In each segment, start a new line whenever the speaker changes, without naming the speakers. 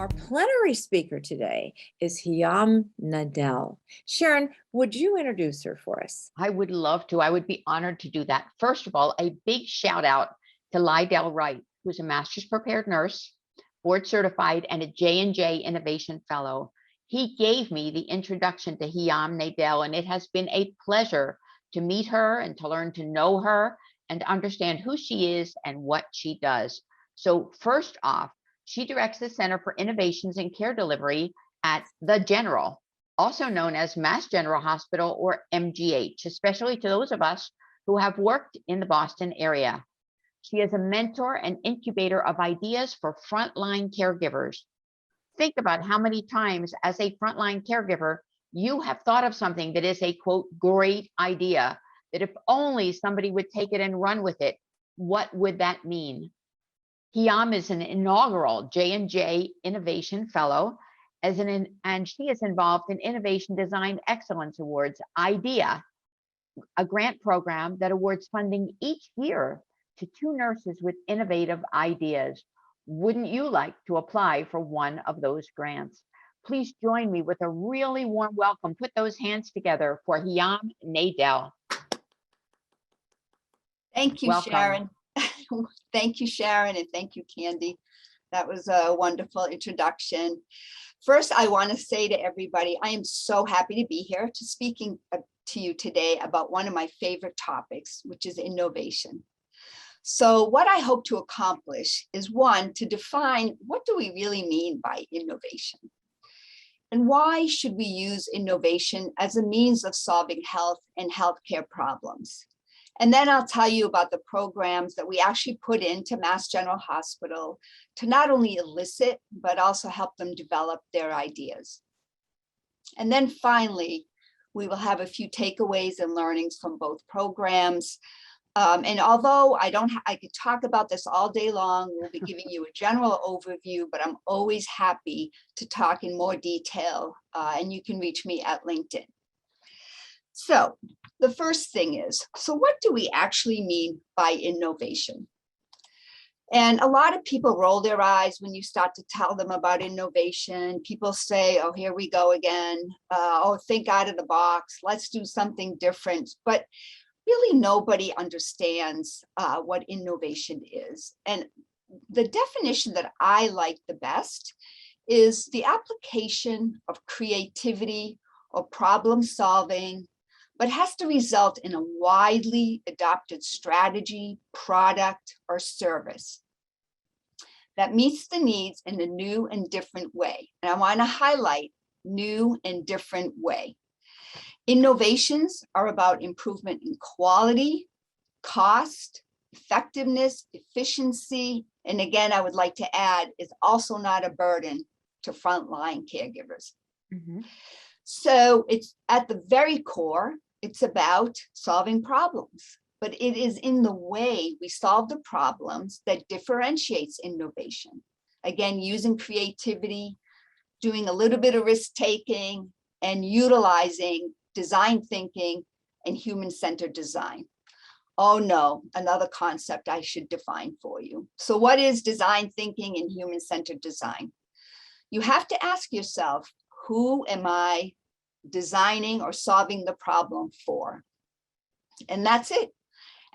Our plenary speaker today is Nadal. Sharon, would you introduce her for us?
I would love to. I would be honored to do that. First of all, a big shout out to Nadal Wright, who's a master's prepared nurse, board certified, and a J&J Innovation Fellow. He gave me the introduction to Nadal, and it has been a pleasure to meet her and to learn to know her and to understand who she is and what she does. So first off, she directs the Center for Innovations in Care Delivery at The General, also known as Mass General Hospital, or MGH, especially to those of us who have worked in the Boston area. She is a mentor and incubator of ideas for frontline caregivers. Think about how many times as a frontline caregiver, you have thought of something that is a, quote, great idea, that if only somebody would take it and run with it, what would that mean? Hiam is an inaugural J&J Innovation Fellow, and she is involved in Innovation Design Excellence Awards, IDEA, a grant program that awards funding each year to 2 nurses with innovative ideas. Wouldn't you like to apply for one of those grants? Please join me with a really warm welcome. Put those hands together for Hiam Nadal.
Thank you,
Welcome.
Sharon. Thank you, Sharon, and thank you, Candy. That was a wonderful introduction. First, I want to say to everybody, I am so happy to be here speaking to you today about one of my favorite topics, which is innovation. So what I hope to accomplish is, one, to define what do we really mean by innovation? And why should we use innovation as a means of solving health and healthcare problems? And then I'll tell you about the programs that we actually put into Mass General Hospital to not only elicit, but also help them develop their ideas. And then finally, we will have a few takeaways and learnings from both programs. And although I could talk about this all day long, we'll be giving you a general overview, but I'm always happy to talk in more detail, and you can reach me at LinkedIn. So the first thing is, so what do we actually mean by innovation? And a lot of people roll their eyes when you start to tell them about innovation. People say, oh, here we go again. Oh, think out of the box. Let's do something different. But really nobody understands what innovation is. And the definition that I like the best is the application of creativity or problem solving, but has to result in a widely adopted strategy, product, or service that meets the needs in a new and different way. And I want to highlight new and different way. Innovations are about improvement in quality, cost, effectiveness, efficiency, and again, I would like to add, is also not a burden to frontline caregivers. Mm-hmm. So it's at the very core, it's about solving problems, but it is in the way we solve the problems that differentiates innovation. Again, using creativity, doing a little bit of risk-taking, and utilizing design thinking and human-centered design. Oh no, another concept I should define for you. So what is design thinking and human-centered design? You have to ask yourself, who am I designing or solving the problem for? And that's it.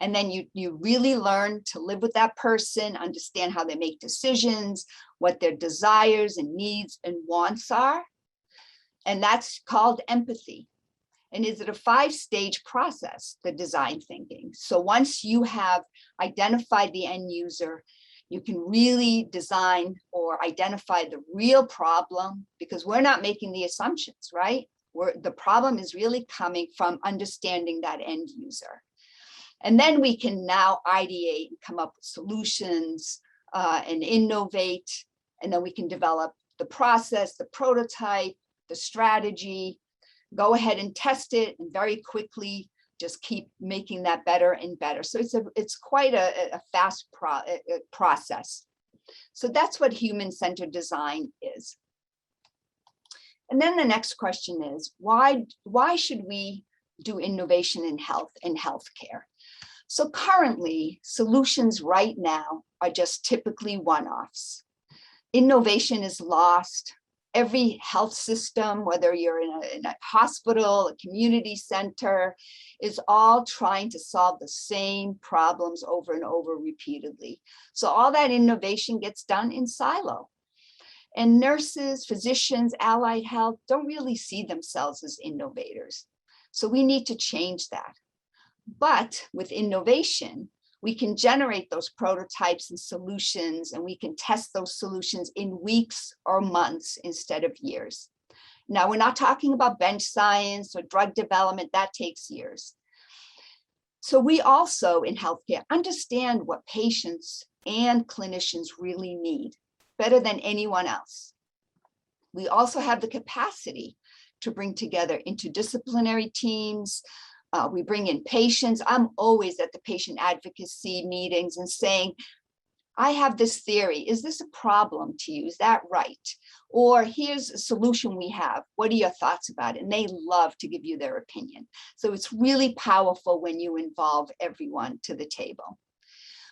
And then you really learn to live with that person, understand how they make decisions, what their desires and needs and wants are. And that's called empathy. And is it a 5-stage process, the design thinking? So once you have identified the end user, you can really design or identify the real problem, because we're not making the assumptions, right? The problem is really coming from understanding that end user. And then we can now ideate and come up with solutions and innovate. And then we can develop the process, the prototype, the strategy, go ahead and test it, and very quickly just keep making that better and better. So it's quite a fast process. So that's what human-centered design is. And then the next question is, why should we do innovation in health and healthcare? So currently, solutions right now are just typically one-offs. Innovation is lost. Every health system, whether you're in a hospital, a community center, is all trying to solve the same problems over and over repeatedly. So all that innovation gets done in silo. And nurses, physicians, allied health don't really see themselves as innovators. So we need to change that. But with innovation, we can generate those prototypes and solutions, and we can test those solutions in weeks or months instead of years. Now, we're not talking about bench science or drug development, that takes years. So we also in healthcare understand what patients and clinicians really need better than anyone else. We also have the capacity to bring together interdisciplinary teams. We bring in patients. I'm always at the patient advocacy meetings and saying, I have this theory. Is this a problem to you? Is that right? Or here's a solution we have. What are your thoughts about it? And they love to give you their opinion. So it's really powerful when you involve everyone to the table.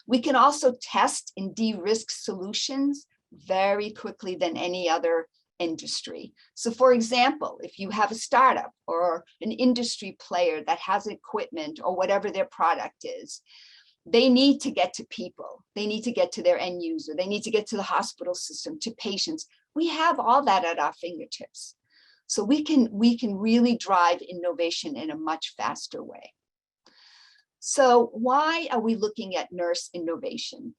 We can also test and de-risk solutions very quickly than any other industry. So for example, if you have a startup or an industry player that has equipment or whatever their product is, they need to get to people. They need to get to their end user. They need to get to the hospital system, to patients. We have all that at our fingertips. So we can really drive innovation in a much faster way. So why are we looking at nurse innovation?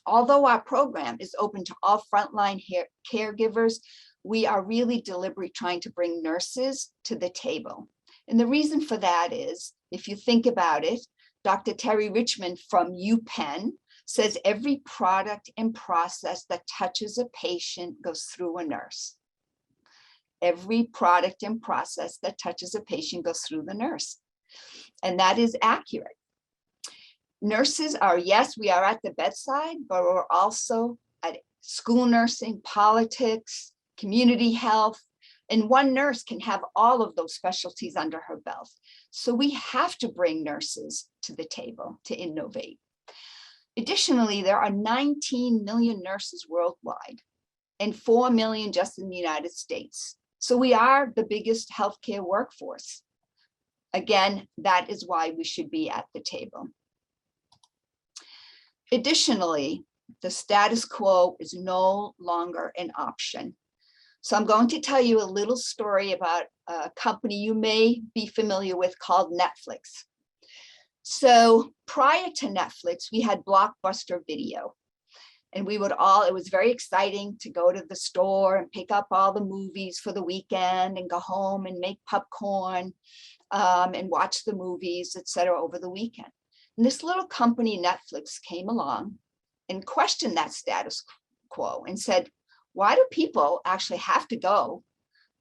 Although our program is open to all frontline caregivers, we are really deliberately trying to bring nurses to the table. And the reason for that is, if you think about it, Dr. Terry Richmond from UPenn says every product and process that touches a patient goes through a nurse. Every product and process that touches a patient goes through the nurse. And that is accurate. Nurses are, yes, we are at the bedside, but we're also at school nursing, politics, community health, and one nurse can have all of those specialties under her belt. So we have to bring nurses to the table to innovate. Additionally, there are 19 million nurses worldwide and 4 million just in the United States. So we are the biggest healthcare workforce. Again, that is why we should be at the table. Additionally, the status quo is no longer an option. So I'm going to tell you a little story about a company you may be familiar with called Netflix. So prior to Netflix, we had Blockbuster Video. And we would all, it was very exciting to go to the store and pick up all the movies for the weekend and go home and make popcorn and watch the movies, etc. over the weekend. And this little company, Netflix, came along and questioned that status quo and said, why do people actually have to go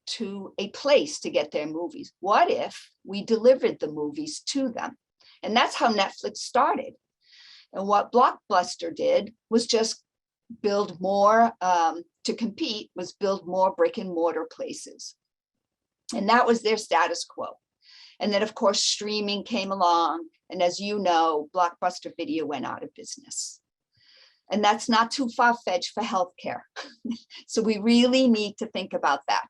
to a place to get their movies? What if we delivered the movies to them? And that's how Netflix started. And what Blockbuster did was just build more, to compete, was build more brick and mortar places. And that was their status quo. And then, of course, streaming came along. And as you know, Blockbuster Video went out of business. And that's not too far-fetched for healthcare. So we really need to think about that.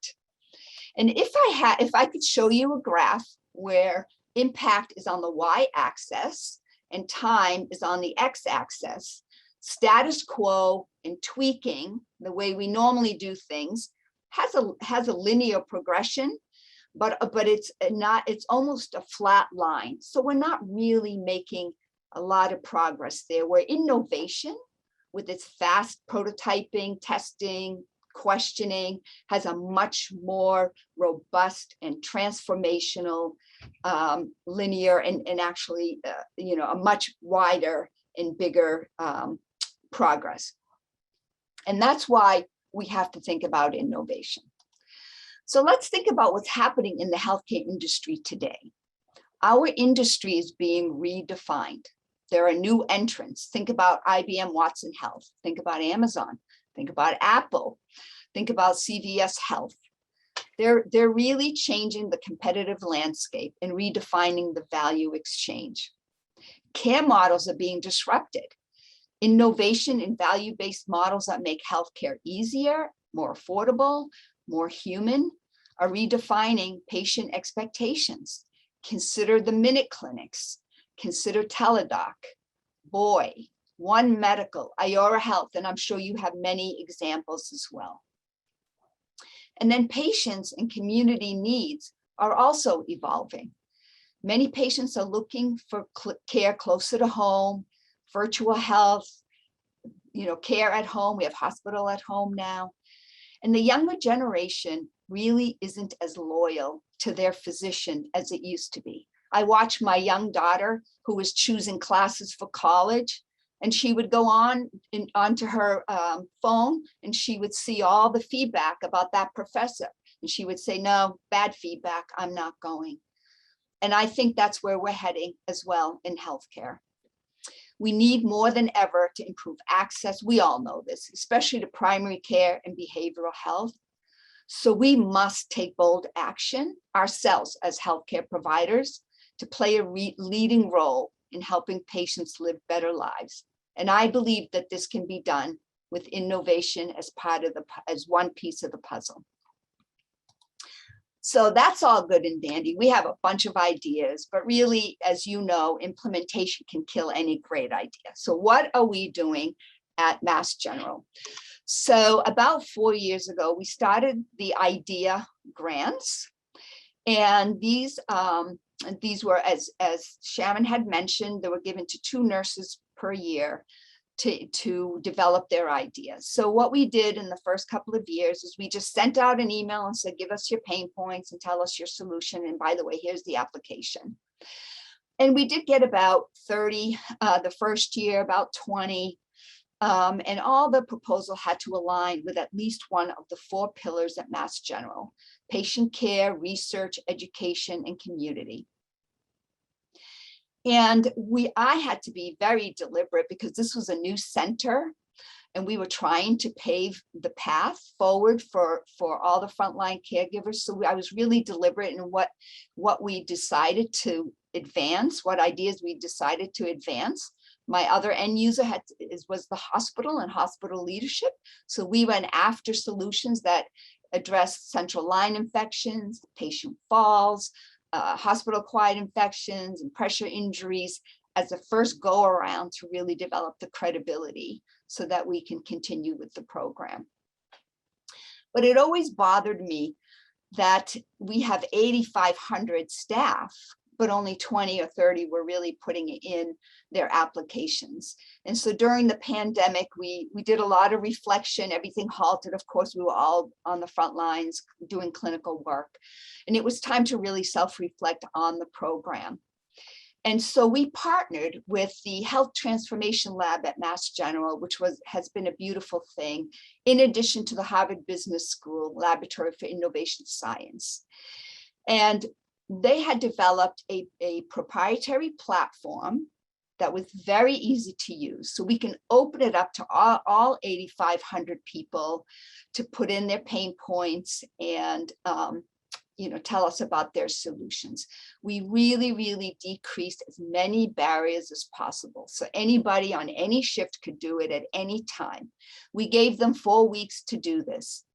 And if I could show you a graph where impact is on the y-axis and time is on the x-axis, status quo and tweaking, the way we normally do things, has a linear progression, but it's not, it's almost a flat line. So we're not really making a lot of progress there, where innovation with its fast prototyping, testing, questioning, has a much more robust and transformational, linear and actually, a much wider and bigger progress. And that's why we have to think about innovation. So let's think about what's happening in the healthcare industry today. Our industry is being redefined. There are new entrants. Think about IBM Watson Health. Think about Amazon. Think about Apple. Think about CVS Health. They're really changing the competitive landscape and redefining the value exchange. Care models are being disrupted. innovation in value-based models that make healthcare easier, more affordable, more human, are redefining patient expectations. Consider the minute clinics, consider Teladoc, Boy, One Medical, Iora Health, and I'm sure you have many examples as well. And then patients and community needs are also evolving. Many patients are looking for care closer to home, virtual health, care at home. We have hospital at home now. And the younger generation really isn't as loyal to their physician as it used to be. I watched my young daughter who was choosing classes for college, and she would go onto her phone and she would see all the feedback about that professor. And she would say, no, bad feedback, I'm not going. And I think that's where we're heading as well in healthcare. We need more than ever to improve access. We all know this, especially to primary care and behavioral health. So we must take bold action ourselves as healthcare providers to play a leading role in helping patients live better lives. And I believe that this can be done with innovation as one piece of the puzzle. So that's all good and dandy. We have a bunch of ideas, but really, as you know, implementation can kill any great idea. So what are we doing at Mass General? So about 4 years ago, we started the IDEA grants. And these were, as Sharon had mentioned, they were given to 2 nurses per year to develop their ideas. So what we did in the first couple of years is we just sent out an email and said, give us your pain points and tell us your solution. And by the way, here's the application. And we did get about 30 the first year, about 20. And all the proposal had to align with at least one of the 4 pillars at Mass General: patient care, research, education, and community. And I had to be very deliberate because this was a new center and we were trying to pave the path forward for all the frontline caregivers. So I was really deliberate in what we decided to advance, what ideas we decided to advance. My other end user was the hospital and hospital leadership. So we went after solutions that address central line infections, patient falls, hospital-acquired infections and pressure injuries as a first go around to really develop the credibility so that we can continue with the program. But it always bothered me that we have 8,500 staff, but only 20 or 30 were really putting in their applications. And so during the pandemic, we did a lot of reflection, everything halted. Of course, we were all on the front lines doing clinical work. And it was time to really self-reflect on the program. And so we partnered with the Health Transformation Lab at Mass General, which has been a beautiful thing, in addition to the Harvard Business School Laboratory for Innovation Science. And they had developed a proprietary platform that was very easy to use. So we can open it up to all 8,500 people to put in their pain points and tell us about their solutions. We really, really decreased as many barriers as possible. So anybody on any shift could do it at any time. We gave them 4 weeks to do this.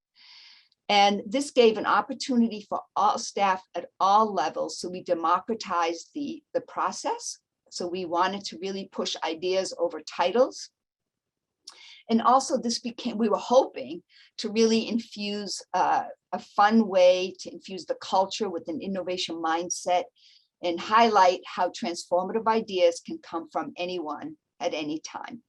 And this gave an opportunity for all staff at all levels. So we democratized the process. So we wanted to really push ideas over titles. And also we were hoping to really infuse a fun way to infuse the culture with an innovation mindset and highlight how transformative ideas can come from anyone at any time.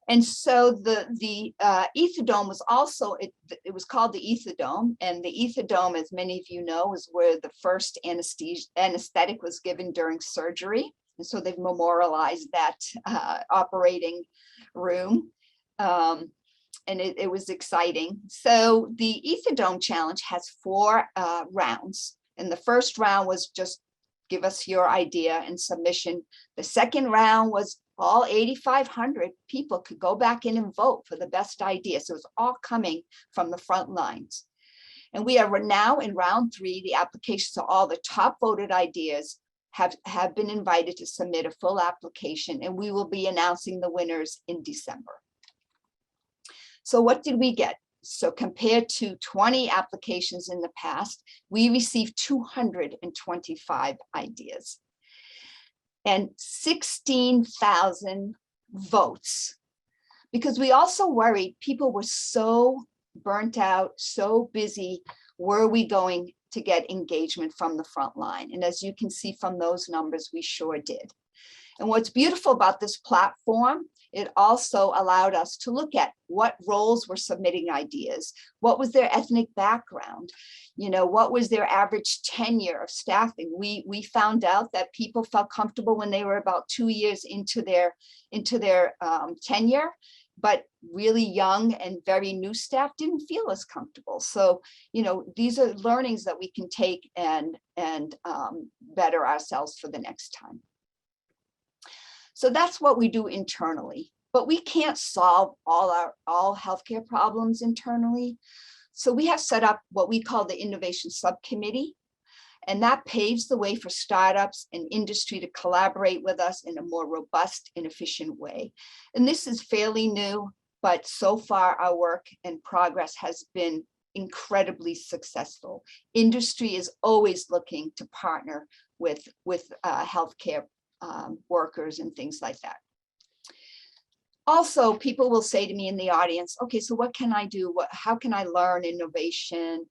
And so the Etherdome was also, it was called the Etherdome, and the Etherdome, as many of you know, is where the first anesthetic was given during surgery. And so they've memorialized that operating room. And it was exciting. So the Etherdome Challenge has 4 rounds. And the first round was just give us your idea and submission. The second round was all 8,500 people could go back in and vote for the best idea. So it's all coming from the front lines. And we are now in round 3. The applications of all the top voted ideas have been invited to submit a full application, and we will be announcing the winners in December. So what did we get? So compared to 20 applications in the past, we received 225 ideas and 16,000 votes, because we also worried people were so burnt out, so busy. Were we going to get engagement from the front line? And as you can see from those numbers, we sure did. And what's beautiful about this platform, it also allowed us to look at what roles were submitting ideas, what was their ethnic background, you know, what was their average tenure of staffing. We found out that people felt comfortable when they were about 2 years into their tenure, but really young and very new staff didn't feel as comfortable. So, you know, these are learnings that we can take and better ourselves for the next time. So that's what we do internally, but we can't solve all healthcare problems internally. So we have set up what we call the Innovation Subcommittee, and that paves the way for startups and industry to collaborate with us in a more robust and efficient way. And this is fairly new, but so far our work and progress has been incredibly successful. Industry is always looking to partner with healthcare workers and things like that. Also, people will say to me in the audience, okay, so what can I do? How can I learn innovation?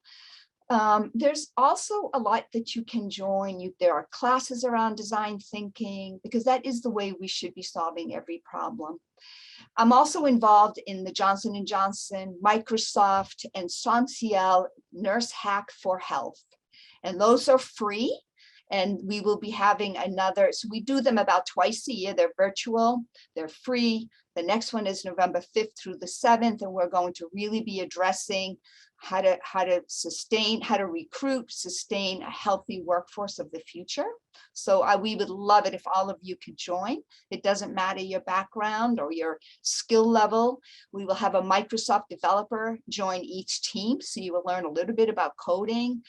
There's also a lot that you can join. There are classes around design thinking, because that is the way we should be solving every problem. I'm also involved in the Johnson & Johnson, Microsoft, and Sonciel Nurse Hack for Health. And those are free. And we will be having another, so we do them about twice a year. They're virtual, they're free. The next one is November 5th through the 7th, and we're going to really be addressing how to recruit, sustain a healthy workforce of the future. So we would love it if all of you could join. It doesn't matter your background or your skill level. We will have a Microsoft developer join each team, so you will learn a little bit about coding,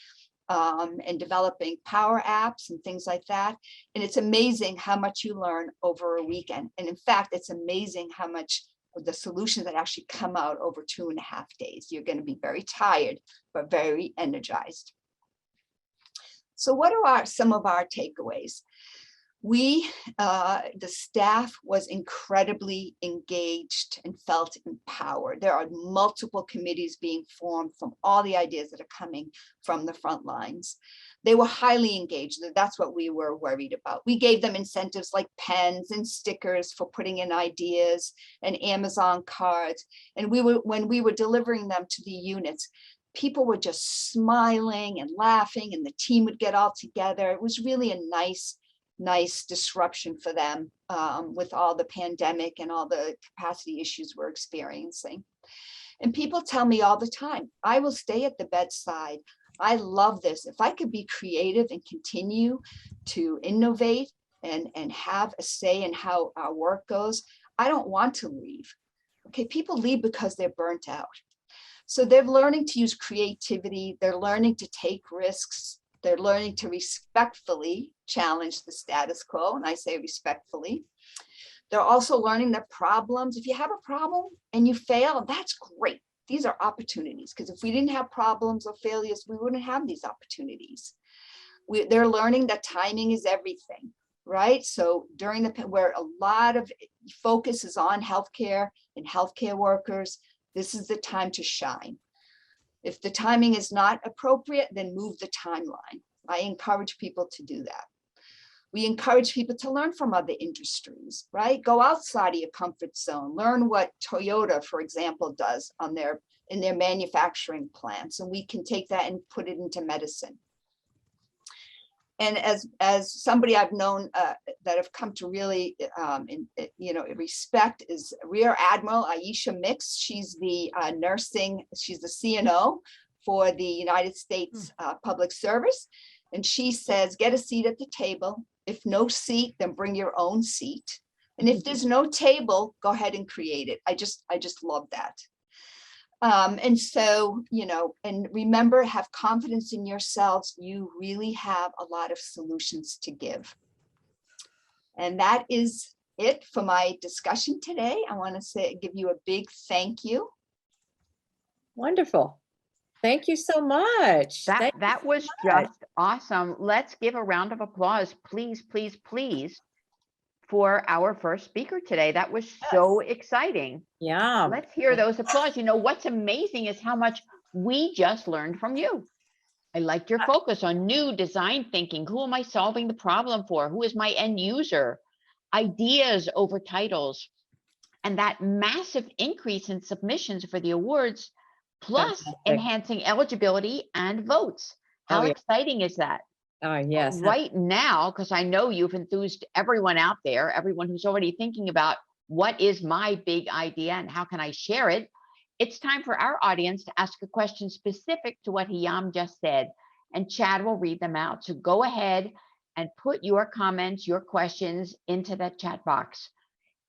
and developing Power Apps and things like that. And it's amazing how much you learn over a weekend. And in fact, it's amazing how much of the solutions that actually come out over 2.5 days. You're going to be very tired, but very energized. So what are some of our takeaways? The staff was incredibly engaged and felt empowered. There are multiple committees being formed from all the ideas that are coming from the front lines. They were highly engaged. That's what we were worried about. We gave them incentives like pens and stickers for putting in ideas and Amazon cards. And when we were delivering them to the units, people were just smiling and laughing, and the team would get all together. It was really a nice disruption for them with all the pandemic and all the capacity issues we're experiencing. And people tell me all the time, I will stay at the bedside. I love this. If I could be creative and continue to innovate and have a say in how our work goes, I don't want to leave. Okay, people leave because they're burnt out. So they're learning to use creativity. They're learning to take risks. They're learning to respectfully challenge the status quo, and I say respectfully. They're also learning that problems, if you have a problem and you fail, that's great. These are opportunities, because if we didn't have problems or failures, we wouldn't have these opportunities. They're learning that timing is everything, right? So during where a lot of focus is on healthcare and healthcare workers, this is the time to shine. If the timing is not appropriate, then move the timeline. I encourage people to do that. We encourage people to learn from other industries, right? Go outside of your comfort zone. Learn what Toyota, for example, does in their manufacturing plants, and we can take that and put it into medicine. And as somebody I've known that have come to really respect is Rear Admiral Aisha Mix. She's the she's the CNO for the United States Public Service. And she says, get a seat at the table. If no seat, then bring your own seat. And if there's no table, go ahead and create it. I just love that. And so, and remember, have confidence in yourselves. You really have a lot of solutions to give. And that is it for my discussion today. I want to give you a big thank you.
Wonderful. Thank you so much.
That was just awesome. Let's give a round of applause, please, please, please, for our first speaker today. That was so exciting.
Yeah.
Let's hear those applause. You know, what's amazing is how much we just learned from you. I liked your focus on new design thinking. Who am I solving the problem for? Who is my end user? Ideas over titles. And that massive increase in submissions for the awards, plus
Fantastic.
enhancing eligibility and votes. How exciting is that?
Yes.
Right now, because I know you've enthused everyone out there, everyone who's already thinking about what is my big idea and how can I share it? It's time for our audience to ask a question specific to what Hiyam just said, and Chad will read them out. So go ahead and put your comments, your questions into that chat box.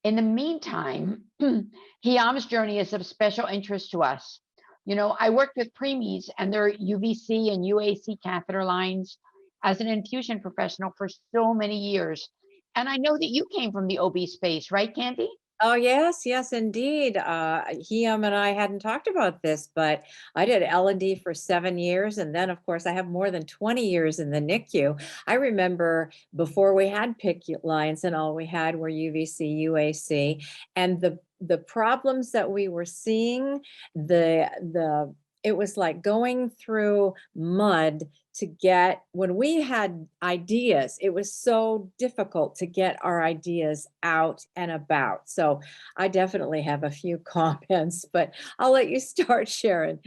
In the meantime, Hiyam's journey is of special interest to us. You know, I worked with preemies and their UVC and UAC catheter lines as an infusion professional for so many years. And I know that you came from the OB space, right, Candy?
Oh, yes, yes, indeed. Hiyam and I hadn't talked about this, but I did L&D for 7 years. And then, of course, I have more than 20 years in the NICU. I remember before we had PICC lines and all we had were UVC, UAC, and the problems that we were seeing, it was like going through mud to get, when we had ideas, it was so difficult to get our ideas out and about. So I definitely have a few comments, but I'll let you start, Sharon.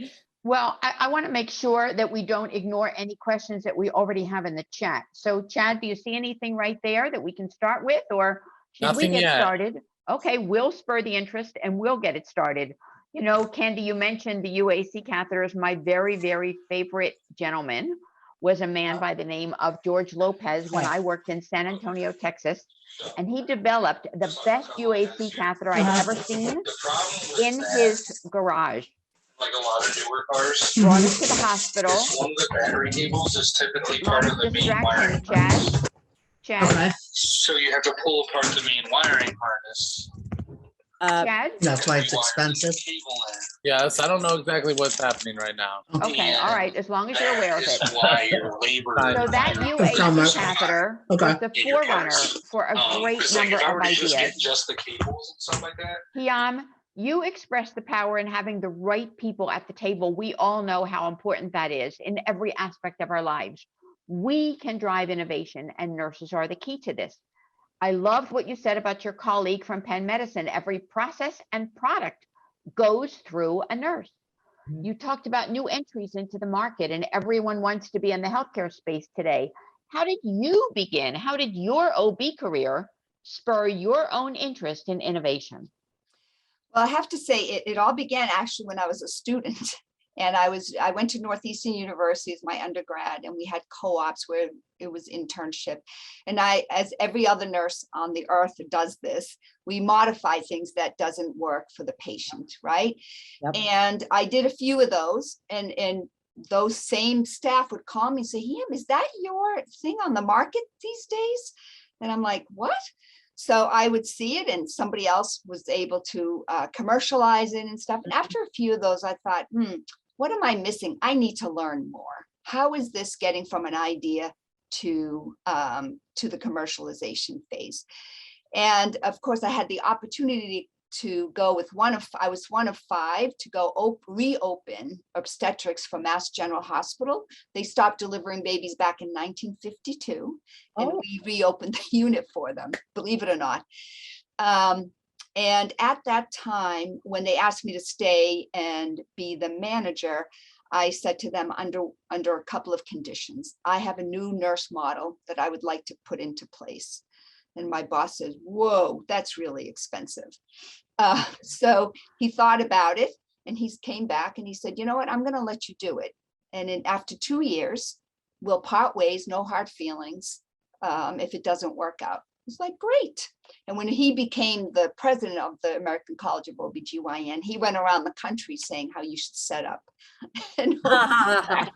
Well, I want to make sure that we don't ignore any questions that we already have in the chat. So Chad, do you see anything right there that we can start with, or should we get started? Okay, we'll spur the interest and we'll get it started. You know, Candy, you mentioned the UAC catheters. My very, very favorite gentleman was a man by the name of George Lopez when I worked in San Antonio, Texas, and he developed the best UAC catheter I've ever seen in his garage.
Like a lot of newer cars.
Brought it to the hospital.
One of the battery cables is typically part of the main wiring.
Chad.
Okay.
So you have to pull apart the main wiring harness.
Chad?
That's why it's expensive.
Yes, I don't know exactly what's happening right now.
Okay, all right, as long as you're aware of it.
That is why your labor.
So that UAC catheter was the forerunner for a great number of ideas.
Just the cables and stuff like that.
Hiyam, you express the power in having the right people at the table. We all know how important that is in every aspect of our lives. We can drive innovation, and nurses are the key to this. I loved what you said about your colleague from Penn Medicine. Every process and product goes through a nurse. You talked about new entries into the market, and everyone wants to be in the healthcare space today. How did you begin? How did your OB career spur your own interest in innovation?
Well, I have to say it all began actually when I was a student. And I went to Northeastern University as my undergrad, and we had co-ops where it was internship. And I, as every other nurse on the earth does this, we modify things that doesn't work for the patient, right?
Yep.
And I did a few of those, and those same staff would call me and say, "Hiyam, is that your thing on the market these days?" And I'm like, "What?" So I would see it, and somebody else was able to commercialize it and stuff. And after a few of those, I thought, what am I missing? I need to learn more. How is this getting from an idea to the commercialization phase? And of course, I had the opportunity to go with I was one of 5 to go reopen obstetrics for Mass General Hospital. They stopped delivering babies back in 1952, and we reopened the unit for them, believe it or not. And at that time, when they asked me to stay and be the manager, I said to them under a couple of conditions. I have a new nurse model that I would like to put into place. And my boss says, "Whoa, that's really expensive." So he thought about it, and he came back and he said, "You know what, I'm going to let you do it. And after 2 years, we'll part ways, no hard feelings, if it doesn't work out." It's like, great. And when he became the president of the American College of OBGYN, he went around the country saying how you should set up. And I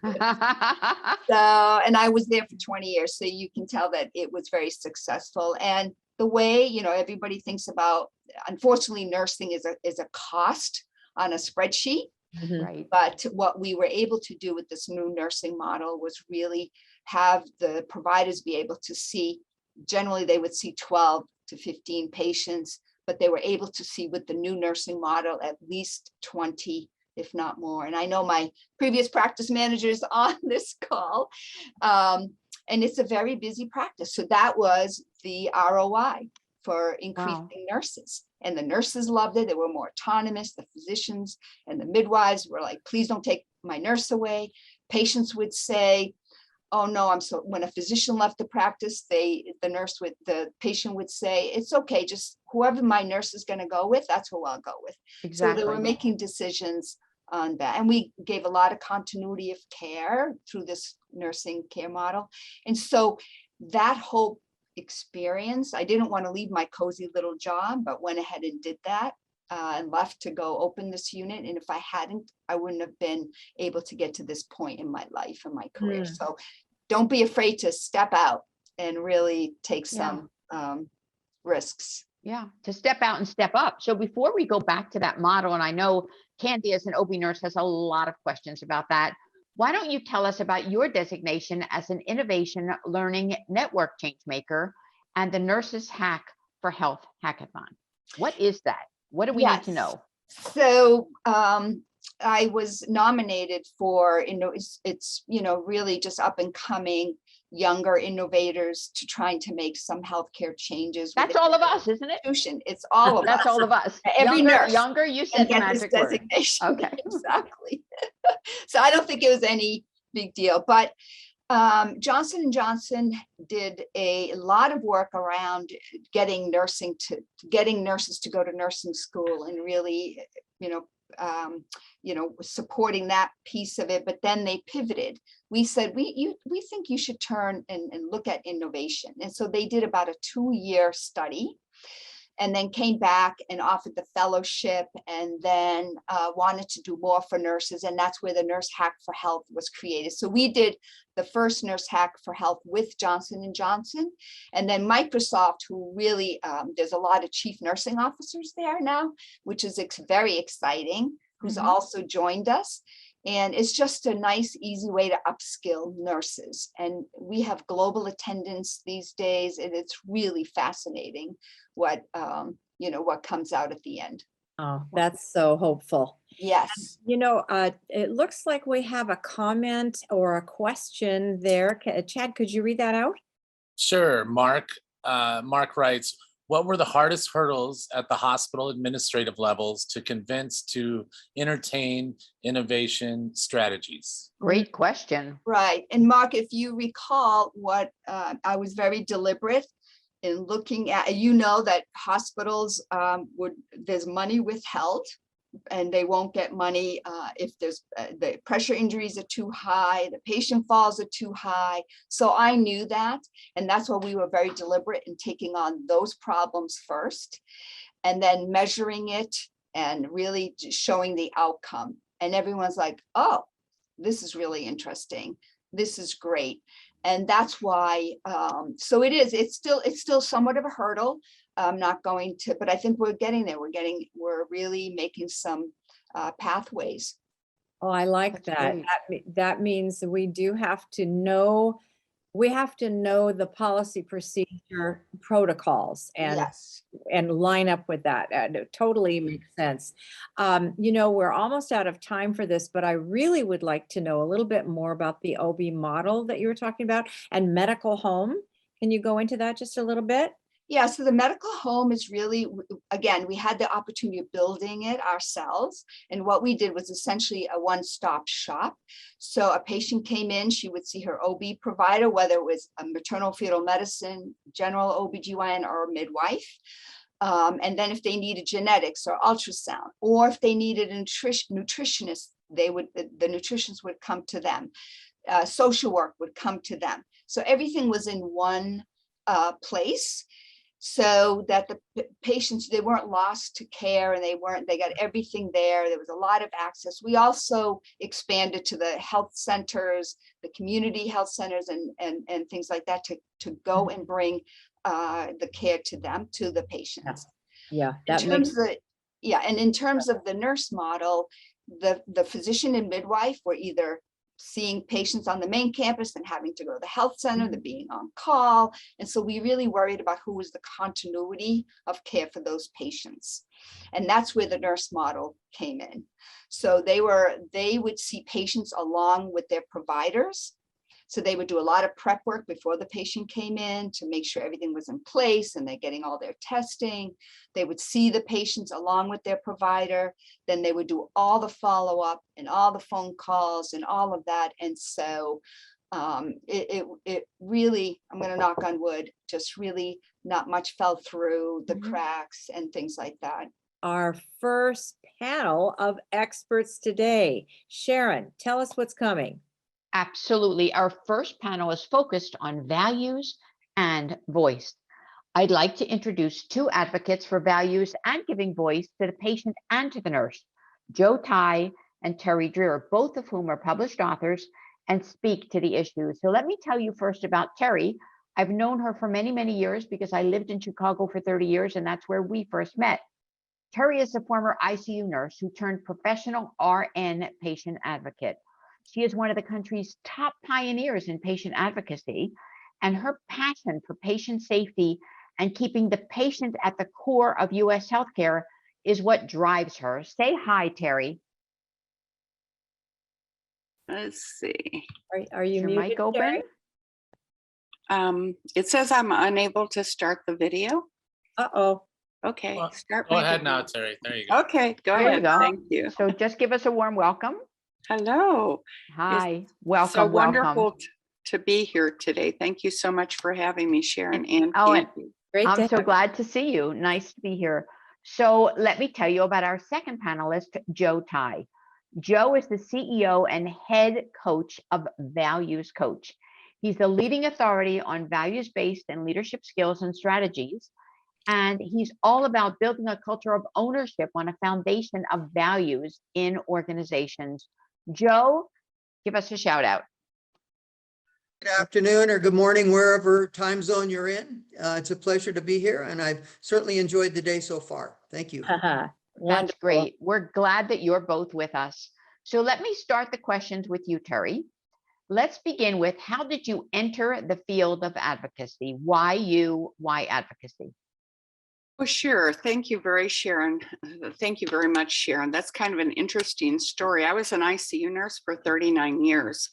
was there for 20 years, so you can tell that it was very successful. And the way, everybody thinks about, unfortunately, nursing is a cost on a spreadsheet.
Mhm.
Right.
But what we were able to do with this new nursing model was really have the providers be able to see, generally they would see 12 to 15 patients, but they were able to see with the new nursing model at least 20, if not more. And I know my previous practice managers on this call, and it's a very busy practice. So that was the ROI for increasing nurses. And the nurses loved it. They were more autonomous. The physicians and the midwives were like, please don't take my nurse away. Patients would say, oh no, when a physician left the practice, the patient would say, it's okay, just whoever my nurse is going to go with, that's who I'll go with.
Exactly.
So they were making decisions on that. And we gave a lot of continuity of care through this nursing care model. And so that whole experience, I didn't want to leave my cozy little job, but went ahead and did that and left to go open this unit. And if I hadn't, I wouldn't have been able to get to this point in my life and my career. So don't be afraid to step out and really take some risks.
Yeah, to step out and step up. So before we go back to that model, and I know Candy as an OB nurse has a lot of questions about that, why don't you tell us about your designation as an innovation learning network change maker and the Nurses Hack for Health Hackathon? What is that? What do we need to know?
So I was nominated for, it's really just up and coming younger innovators to trying to make some healthcare changes.
That's all of us, isn't it?
It's all of us.
That's all of us.
Every nurse
younger, you said the magic word.
Designation.
Okay.
Exactly. So I don't think it was any big deal, but Johnson & Johnson did a lot of work around getting nurses to go to nursing school and really, supporting that piece of it. But then they pivoted. We said, we think you should turn and look at innovation. And so they did about a 2-year study and then came back and offered the fellowship and then wanted to do more for nurses. And that's where the Nurse Hack for Health was created. So we did the first Nurse Hack for Health with Johnson & Johnson. And then Microsoft, who really, there's a lot of chief nursing officers there now, which is very exciting, who's also joined us. And it's just a nice, easy way to upskill nurses. And we have global attendance these days, and it's really fascinating what comes out at the end.
Oh, that's so hopeful.
Yes.
It looks like we have a comment or a question there. Chad, could you read that out?
Sure. Mark writes, what were the hardest hurdles at the hospital administrative levels to convince to entertain innovation strategies?
Great question.
Right. And Mark, if you recall what I was very deliberate in looking at, that hospitals there's money withheld and they won't get money if there's the pressure injuries are too high, the patient falls are too high. So I knew that, and that's why we were very deliberate in taking on those problems first, and then measuring it and really showing the outcome. And everyone's like, oh, this is really interesting. This is great. And that's why, so it's still somewhat of a hurdle. I'm not going to, but I think we're getting there. We're really making some pathways.
Oh, I like that. That means we do have to know, the policy procedure protocols and
Yes.
and line up with that. It totally makes sense. We're almost out of time for this, but I really would like to know a little bit more about the OB model that you were talking about and medical home. Can you go into that just a little bit?
Yeah, so the medical home is really, again, we had the opportunity of building it ourselves. And what we did was essentially a one-stop shop. So a patient came in, she would see her OB provider, whether it was a maternal fetal medicine, general OBGYN, or a midwife. And then if they needed genetics or ultrasound, or if they needed a nutritionist, the nutritionists would come to them. Social work would come to them. So everything was in one place, so that the patients, they weren't lost to care, and they got everything there. There was a lot of access. We also expanded to the health centers, the community health centers, and things like that to go and bring the care to them, to the patients.
Yeah,
In
that
terms
makes,
of the, yeah, and in terms of the nurse model, the physician and midwife were either seeing patients on the main campus and having to go to the health center, they're being on call. And so we really worried about who was the continuity of care for those patients. And that's where the nurse model came in. So they would see patients along with their providers. So they would do a lot of prep work before the patient came in to make sure everything was in place and they're getting all their testing. They would see the patients along with their provider. Then they would do all the follow-up and all the phone calls and all of that. And so it really, I'm going to knock on wood, just really not much fell through the cracks and things like that.
our first panel of experts today. Sharon, tell us what's coming.
Absolutely. Our first panel is focused on values and voice. I'd like to introduce two advocates for values and giving voice to the patient and to the nurse, Joe Tai and Terry Dreer, both of whom are published authors and speak to the issues. So let me tell you first about Terry. I've known her for many, many years because I lived in Chicago for 30 years, and that's where we first met. Terry is a former ICU nurse who turned professional RN patient advocate. She is one of the country's top pioneers in patient advocacy, and her passion for patient safety and keeping the patient at the core of U.S. healthcare is what drives her. Say hi, Terry.
Let's see.
Are you
Is your
muted,
mic open?
Terry?
It says I'm unable to start the video.
Uh-oh.
Okay,
Well,
start.
Go
my
ahead
video.
now, Terry. There you go.
Okay, go
There you
ahead.
go.
Thank you.
So just give us a warm welcome.
Hello.
Hi,
So
welcome,
wonderful
welcome.
to be here today. Thank you so much for having me, Sharon and
Oh, and
Candy.
Great
I'm
to
so
have
glad to see you. Nice to be here. So let me tell you about our second panelist, Joe Tai. Joe is the CEO and head coach of Values Coach. He's the leading authority on values-based and leadership skills and strategies. And he's all about building a culture of ownership on a foundation of values in organizations. Joe, give us a shout out.
Good afternoon or good morning, wherever time zone you're in. It's a pleasure to be here, and I've certainly enjoyed the day so far. Thank you.
Haha,
That's
wonderful.
great. We're glad that you're both with us. So let me start the questions with you, Terry. Let's begin with, how did you enter the field of advocacy? Why you? Why advocacy?
Well, sure. Thank you Sharon. Thank you very much, Sharon. That's kind of an interesting story. I was an ICU nurse for 39 years.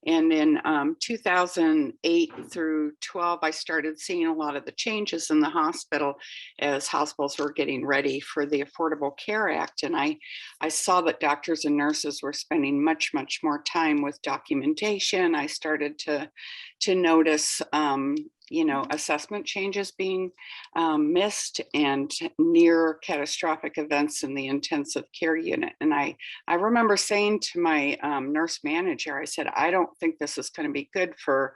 And in 2008 through 12, I started seeing a lot of the changes in the hospital as hospitals were getting ready for the Affordable Care Act. And I saw that doctors and nurses were spending much more time with documentation. I started to notice assessment changes being missed and near catastrophic events in the intensive care unit. And I remember saying to my nurse manager, I said, I don't think this is going to be good for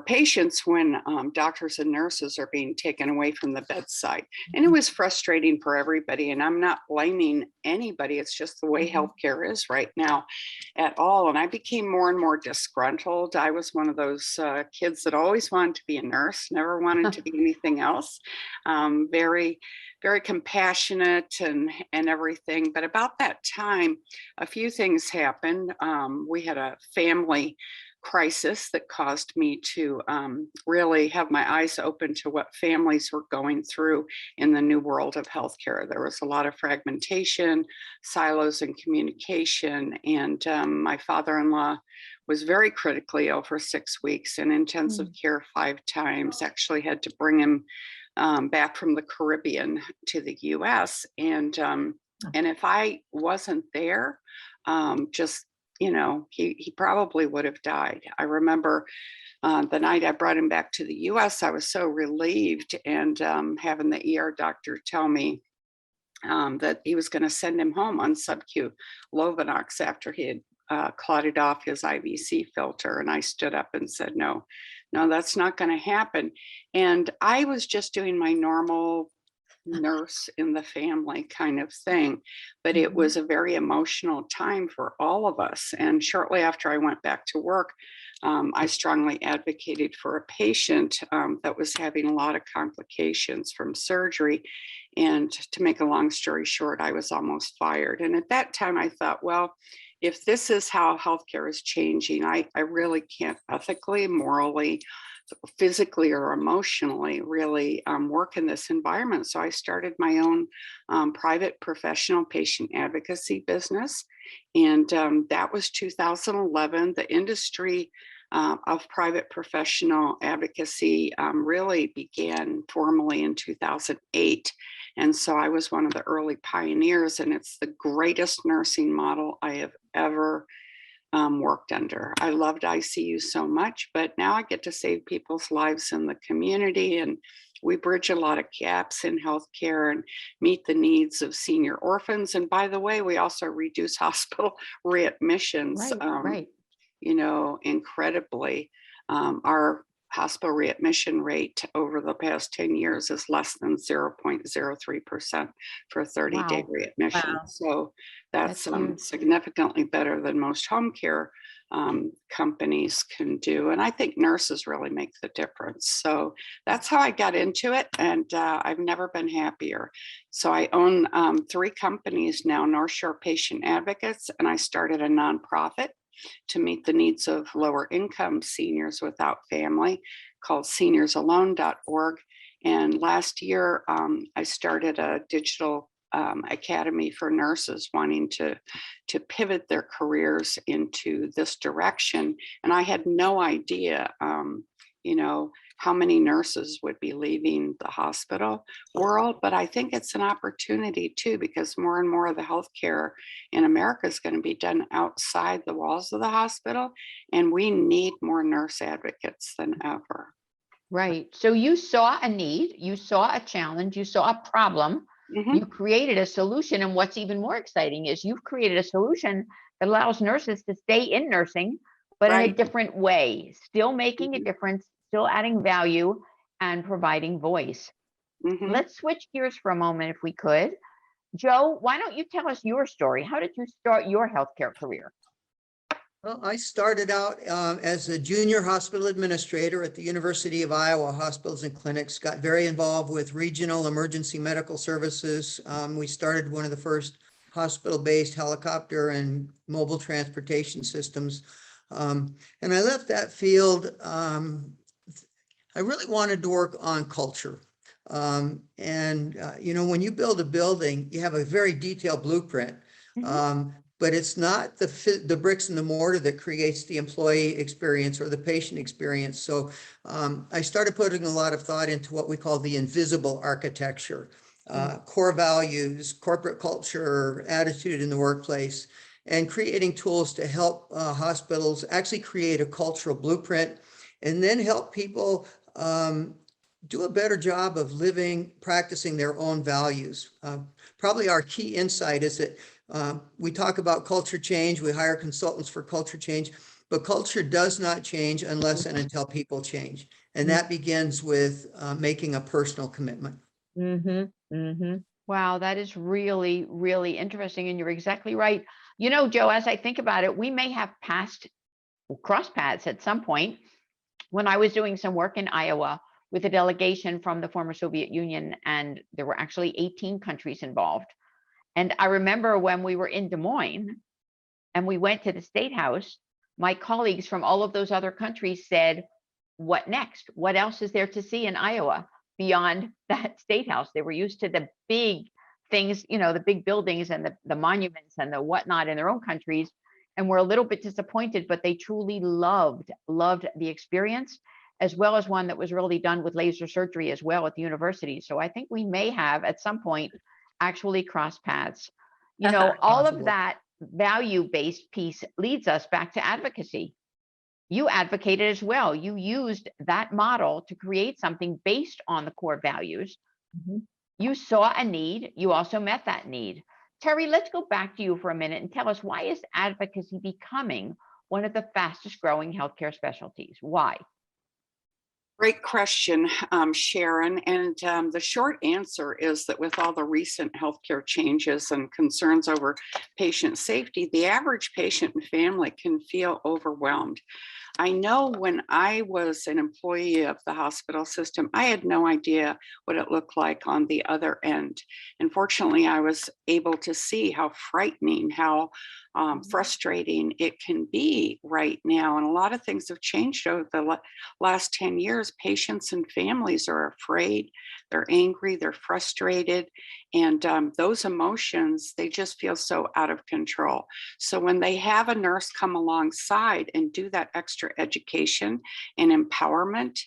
patients when doctors and nurses are being taken away from the bedside. And it was frustrating for everybody. And I'm not blaming anybody. It's just the way healthcare is right now at all. And I became more and more disgruntled. I was one of those kids that always wanted to be a nurse, never wanted to be anything else. Very compassionate and everything. But about that time, a few things happened. We had a family crisis that caused me to really have my eyes open to what families were going through in the new world of healthcare. There was a lot of fragmentation, silos in communication, and my father-in-law was very critically ill for 6 weeks in intensive care 5 times, actually had to bring him back from the Caribbean to the US. And if I wasn't there, he probably would have died. I remember the night I brought him back to the US, I was so relieved, and having the ER doctor tell me that he was going to send him home on sub-Q Lovenox after he had clotted off his IVC filter. And I stood up and said, no, that's not going to happen. And I was just doing my normal nurse in the family kind of thing, but it was a very emotional time for all of us. And shortly after I went back to work, I strongly advocated for a patient that was having a lot of complications from surgery. And to make a long story short, I was almost fired. And at that time, I thought, well, if this is how healthcare is changing, I really can't ethically, morally, physically or emotionally really work in this environment. So I started my own private professional patient advocacy business. And that was 2011. The industry of private professional advocacy really began formally in 2008. And so I was one of the early pioneers, and it's the greatest nursing model I have ever worked under. I loved ICU so much, but now I get to save people's lives in the community, and we bridge a lot of gaps in healthcare and meet the needs of senior orphans. And by the way, we also reduce hospital readmissions,
Right.
you know, incredibly. Our hospital readmission rate over the past 10 years is less than 0.03% for 30-day
Wow.
readmission.
Wow.
So that's
That's huge.
significantly better than most home care companies can do. And I think nurses really make the difference. So that's how I got into it. And I've never been happier. So I own 3 companies now, North Shore Patient Advocates, and I started a nonprofit to meet the needs of lower income seniors without family called seniorsalone.org. And last year, I started a digital academy for nurses wanting to pivot their careers into this direction. And I had no idea, you know, how many nurses would be leaving the hospital world. But I think it's an opportunity too, because more and more of the healthcare in America is going to be done outside the walls of the hospital. And we need more nurse advocates than ever.
Right. So you saw a need, you saw a challenge, you saw a problem,
Mhm.
you created a solution. And what's even more exciting is you've created a solution that allows nurses to stay in nursing, but in a
Right.
different way, still making a
Mhm.
difference, still adding value and providing voice.
Mhm.
Let's switch gears for a moment if we could. Joe, why don't you tell us your story? How did you start your healthcare career?
Well, I started out as a junior hospital administrator at the University of Iowa Hospitals and Clinics, got very involved with regional emergency medical services. We started one of the first hospital-based helicopter and mobile transportation systems. And I left that field. I really wanted to work on culture. You know, when you build a building, you have a very detailed blueprint. But it's not the bricks and the mortar that creates the employee experience or the patient experience. So I started putting a lot of thought into what we call the invisible architecture, core values, corporate culture, attitude in the workplace, and creating tools to help hospitals actually create a cultural blueprint and then help people do a better job of living, practicing their own values. Probably our key insight is that we talk about culture change, we hire consultants for culture change, but culture does not change unless and until people change. And that begins with making a personal commitment.
Wow, that is really, really interesting. And you're exactly right. You know, Joe, as I think about it, we may have crossed paths at some point. When I was doing some work in Iowa with a delegation from the former Soviet Union, and there were actually 18 countries involved. And I remember when we were in Des Moines and we went to the State House, my colleagues from all of those other countries said, what next? What else is there to see in Iowa beyond that State House? They were used to the big things, you know, the big buildings and the monuments and the whatnot in their own countries, and were a little bit disappointed, but they truly loved the experience, as well as one that was really done with laser surgery as well at the university. So I think we may have at some point actually crossed paths. You know, all of
Possible.
that value-based piece leads us back to advocacy. You advocated as well. You used that model to create something based on the core values. You saw a need. You also met that need. Terry, let's go back to you for a minute and tell us, why is advocacy becoming one of the fastest growing healthcare specialties? Why?
Great question, Sharon. And the short answer is that with all the recent healthcare changes and concerns over patient safety, the average patient and family can feel overwhelmed. I know when I was an employee of the hospital system, I had no idea what it looked like on the other end. And fortunately, I was able to see how frightening, how frustrating it can be right now. And a lot of things have changed over the last 10 years. Patients and families are afraid, they're angry, they're frustrated. And those emotions, they just feel so out of control. So when they have a nurse come alongside and do that extra education and empowerment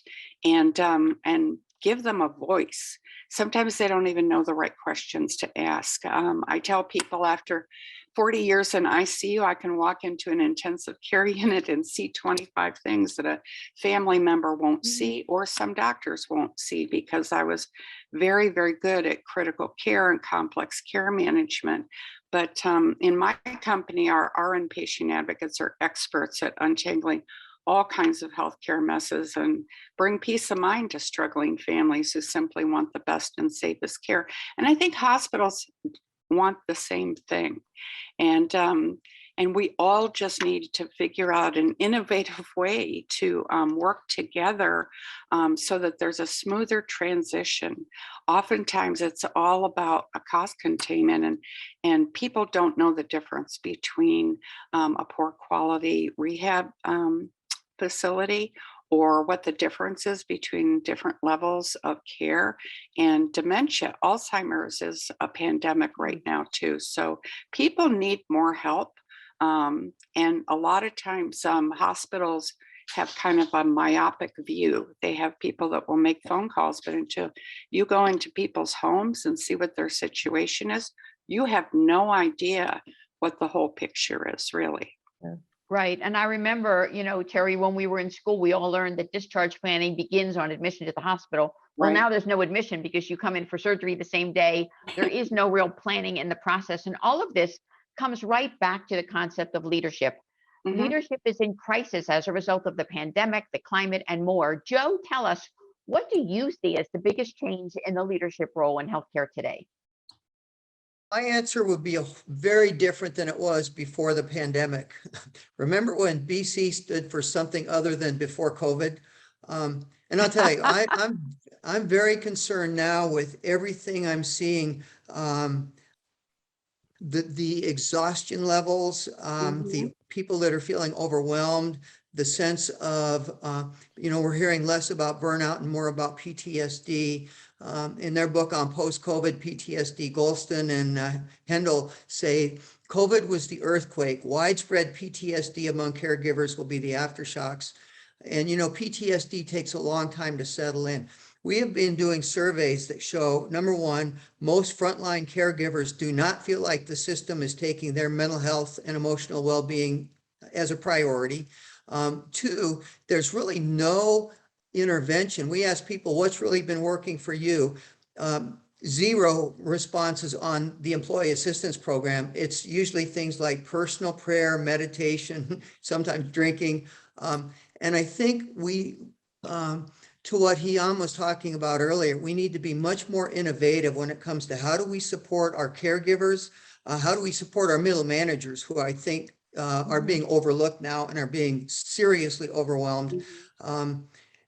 and give them a voice, sometimes they don't even know the right questions to ask. I tell people after 40 years in ICU, I can walk into an intensive care unit and see 25 things that a family member won't see, or some doctors won't see, because I was very, very good at critical care and complex care management. But in my company, our inpatient advocates are experts at untangling all kinds of healthcare messes and bring peace of mind to struggling families who simply want the best and safest care. And I think hospitals want the same thing. And we all just need to figure out an innovative way to work together so that there's a smoother transition. Oftentimes it's all about a cost containment, and people don't know the difference between a poor quality rehab facility, or what the difference is between different levels of care. And dementia, Alzheimer's is a pandemic right now too. So people need more help. And a lot of times hospitals have kind of a myopic view. They have people that will make phone calls, but until you go into people's homes and see what their situation is, you have no idea what the whole picture is, really.
Right. And I remember, you know, Terry, when we were in school, we all learned that discharge planning begins on admission to the hospital. Well,
Right.
now there's no admission because you come in for surgery the same day. There is no real planning in the process. And all of this comes right back to the concept of leadership.
Mhm.
Leadership is in crisis as a result of the pandemic, the climate, and more. Joe, tell us, what do you see as the biggest change in the leadership role in healthcare today?
My answer would be very different than it was before the pandemic. Remember when BC stood for something other than before COVID? And I'll tell you, I'm very concerned now with everything I'm seeing. The exhaustion levels, the people that are feeling overwhelmed, the sense of, we're hearing less about burnout and more about PTSD. In their book on post-COVID PTSD, Golston and Hendel say, COVID was the earthquake. Widespread PTSD among caregivers will be the aftershocks. And, PTSD takes a long time to settle in. We have been doing surveys that show, number one, most frontline caregivers do not feel like the system is taking their mental health and emotional well-being as a priority. Two, there's really no intervention. We ask people, what's really been working for you? Zero responses on the employee assistance program. It's usually things like personal prayer, meditation, sometimes drinking. And I think to what Hyam was talking about earlier, we need to be much more innovative when it comes to how do we support our caregivers? How do we support our middle managers, who I think are being overlooked now and are being seriously overwhelmed?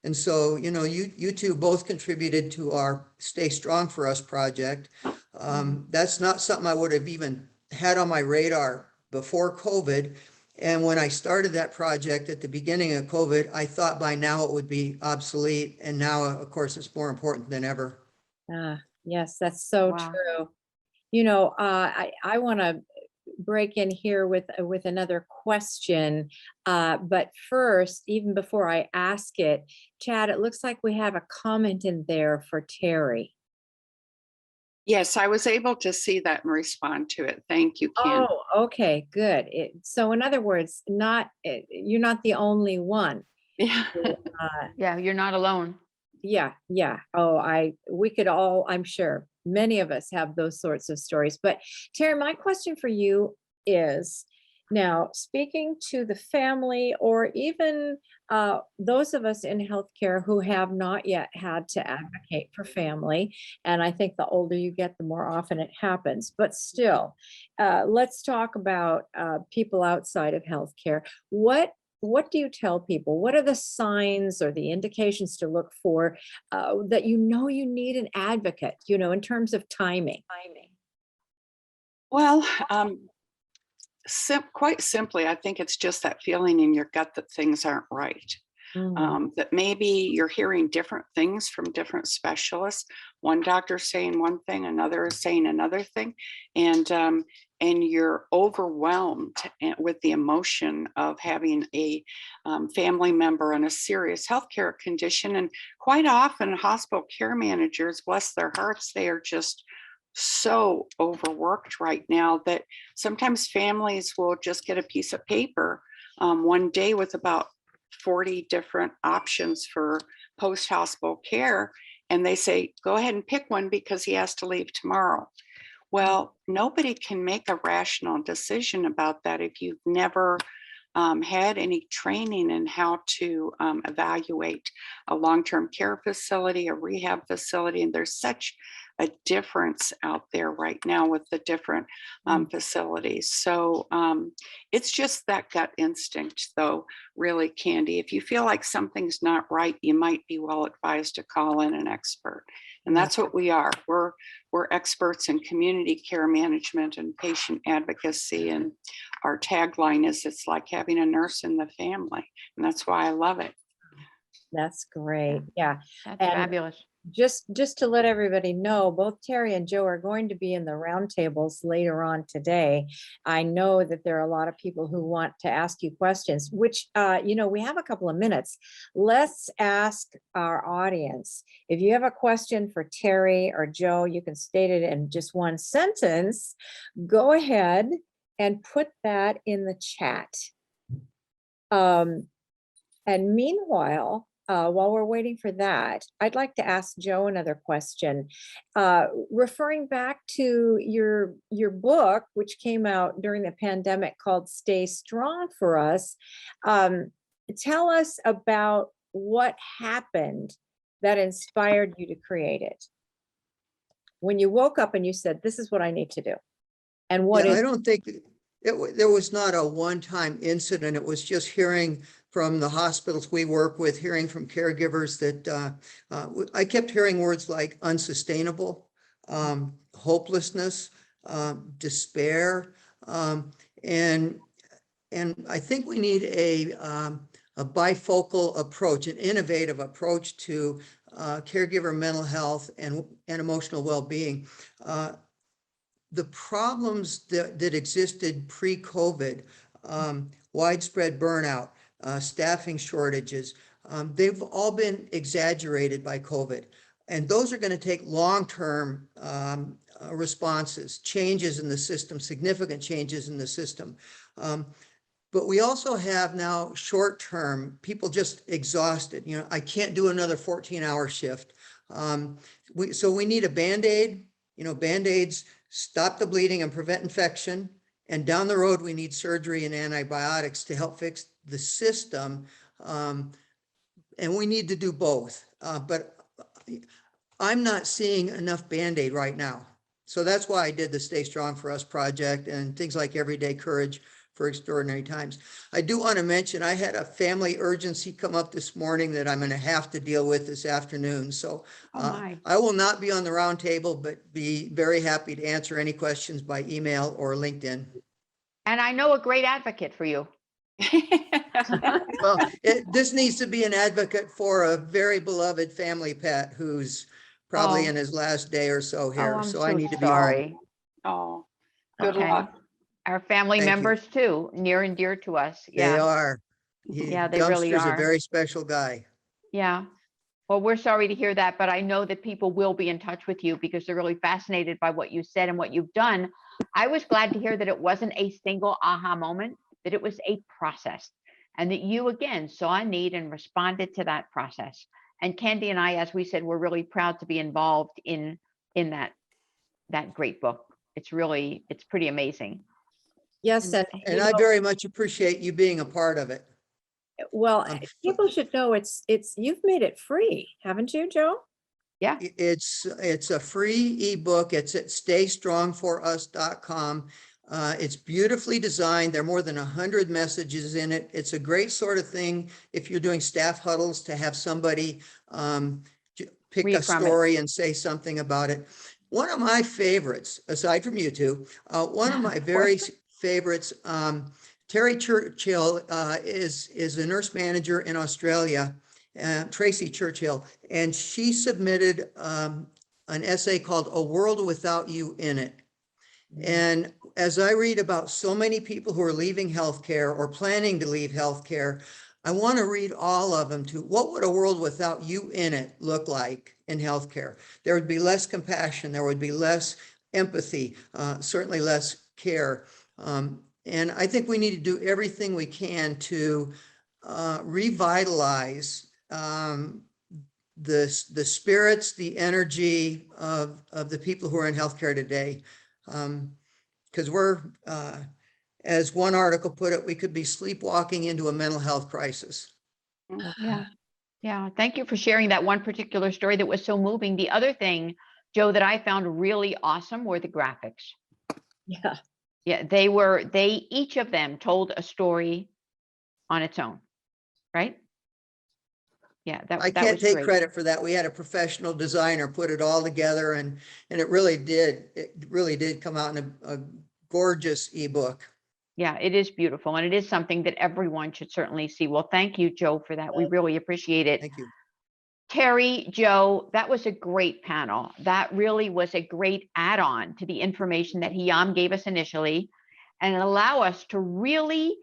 And so, you two both contributed to our Stay Strong for Us project. That's not something I would have even had on my radar before COVID. And when I started that project at the beginning of COVID, I thought by now it would be obsolete. And now, of course, it's more important than ever.
Yes, that's so
Wow.
true. I want to break in here with another question. But first, even before I ask it, Chad, it looks like we have a comment in there for Terry.
Yes, I was able to see that and respond to it. Thank you, Ken.
Oh, okay, good. So in other words, you're not the only one.
Yeah.
Yeah, you're not alone.
Yeah. Oh, we could all, I'm sure many of us have those sorts of stories. But Terry, my question for you is, now speaking to the family, or even those of us in healthcare who have not yet had to advocate for family, and I think the older you get, the more often it happens, but still, let's talk about people outside of healthcare. What what do you tell people? What are the signs or the indications to look for that you know you need an advocate, you know, in terms of timing?
Well, quite simply, I think it's just that feeling in your gut that things aren't right. That maybe you're hearing different things from different specialists. One doctor's saying one thing, another is saying another thing, and you're overwhelmed with the emotion of having a family member in a serious healthcare condition. And quite often, hospital care managers, bless their hearts, they are just so overworked right now that sometimes families will just get a piece of paper one day with about 40 different options for post-hospital care. And they say, go ahead and pick one because he has to leave tomorrow. Well, nobody can make a rational decision about that if you've never had any training in how to evaluate a long-term care facility, a rehab facility. And there's such a difference out there right now with the different facilities. So it's just that gut instinct, though, really, Candy. If you feel like something's not right, you might be well advised to call in an expert. And that's what we are. We're experts in community care management and patient advocacy. And our tagline is, it's like having a nurse in the family. And that's why I love it.
That's great. Yeah.
That's
And
fabulous.
just to let everybody know, both Terry and Joe are going to be in the roundtables later on today. I know that there are a lot of people who want to ask you questions, which, you know, we have a couple of minutes. Let's ask our audience. If you have a question for Terry or Joe, you can state it in just one sentence. Go ahead and put that in the chat. And meanwhile, while we're waiting for that, I'd like to ask Joe another question. Referring back to your book, which came out during the pandemic called Stay Strong for Us, tell us about what happened that inspired you to create it. When you woke up and you said, this is what I need to do. And what
I don't think there was not a one-time incident. It was just hearing from the hospitals we work with, hearing from caregivers that I kept hearing words like unsustainable, hopelessness, despair. And I think we need a bifocal approach, an innovative approach to caregiver mental health and emotional well-being. The problems that existed pre-COVID, widespread burnout, staffing shortages, they've all been exaggerated by COVID. And those are going to take long-term responses, changes in the system, significant changes in the system. But we also have now short-term, people just exhausted. You know, I can't do another 14-hour shift. So we need a Band-Aid. You know, Band-Aids stop the bleeding and prevent infection. And down the road, we need surgery and antibiotics to help fix the system. And we need to do both. But I'm not seeing enough Band-Aid right now. So that's why I did the Stay Strong for Us project and things like Everyday Courage for Extraordinary Times. I do want to mention, I had a family urgency come up this morning that I'm going to have to deal with this afternoon. So I will not be on the roundtable, but be very happy to answer any questions by email or LinkedIn.
And I know a great advocate for you.
Well, this needs to be an advocate for a very beloved family pet who's probably in his last day or so here.
I'm
so I need to
sorry.
be home.
Oh, good
Okay.
luck.
Our family
Thank you.
members too, near and dear to us.
They
Yeah.
are.
Yeah, they really
Dumpster's
are.
a very special guy.
Yeah. Well, we're sorry to hear that, but I know that people will be in touch with you because they're really fascinated by what you said and what you've done. I was glad to hear that it wasn't a single aha moment, that it was a process, and that you again saw a need and responded to that process. And Candy and I, as we said, we're really proud to be involved in that great book. It's pretty amazing.
Yes, and
I very much appreciate you being a part of it.
well, people should know it's you've made it free, haven't you, Joe?
Yeah.
It's a free ebook. It's at staystrongforus.com. It's beautifully designed. There are more than 100 messages in it. It's a great sort of thing if you're doing staff huddles to have somebody pick
Read
a
from it.
story and say something about it. One of my favorites, aside from you two, one of my very favorites, Terry Churchill is a nurse manager in Australia, Tracy Churchill, and she submitted an essay called A World Without You in It. And as I read about so many people who are leaving healthcare or planning to leave healthcare, I want to read all of them to what would a world without you in it look like in healthcare? There would be less compassion, there would be less empathy, certainly less care. And I think we need to do everything we can to revitalize the spirits, the energy of the people who are in healthcare today. Because we're, as one article put it, we could be sleepwalking into a mental health crisis.
Yeah. Yeah. Thank you for sharing that one particular story that was so moving. The other thing, Joe, that I found really awesome were the graphics.
Yeah.
Yeah. Each of them told a story on its own. Right. Yeah.
I
That
can't
was
take
great.
credit for that. We had a professional designer put it all together, and it really did come out in a gorgeous ebook.
Yeah, it is beautiful. And it is something that everyone should certainly see. Well, thank you, Joe, for that. We really appreciate it.
Thank you.
Terry, Joe, that was a great panel. That really was a great add-on to the information that Hiyam gave us initially, and allow us to really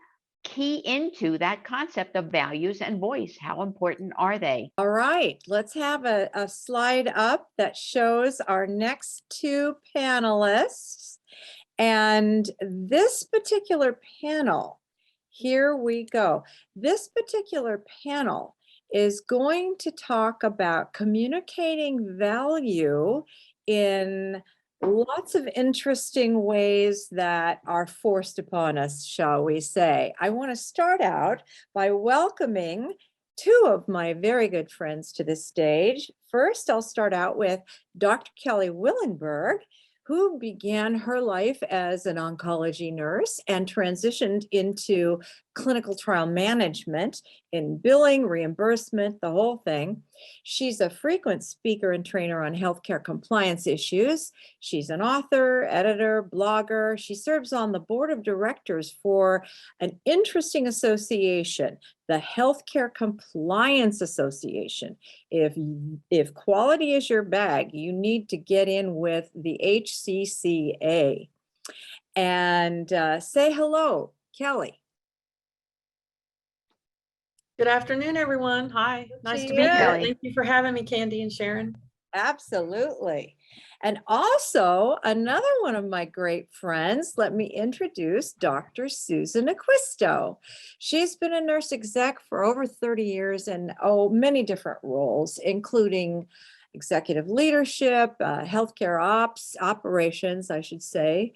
key into that concept of values and voice. How important are they?
All right, let's have a slide up that shows our next two panelists. And this particular panel, here we go. This particular panel is going to talk about communicating value in lots of interesting ways that are forced upon us, shall we say. I want to start out by welcoming two of my very good friends to the stage. First, I'll start out with Dr. Kelly Willenberg, who began her life as an oncology nurse and transitioned into clinical trial management in billing, reimbursement, the whole thing. She's a frequent speaker and trainer on healthcare compliance issues. She's an author, editor, blogger. She serves on the board of directors for an interesting association, the Healthcare Compliance Association. If quality is your bag, you need to get in with the HCCA. And say hello, Kelly.
Good afternoon, everyone. Hi, nice to be
you.
here. Thank you for having me, Candy and Sharon.
Absolutely. And also another one of my great friends, let me introduce Dr. Susan Aquisto. She's been a nurse exec for over 30 years in many different roles, including executive leadership, healthcare operations, I should say,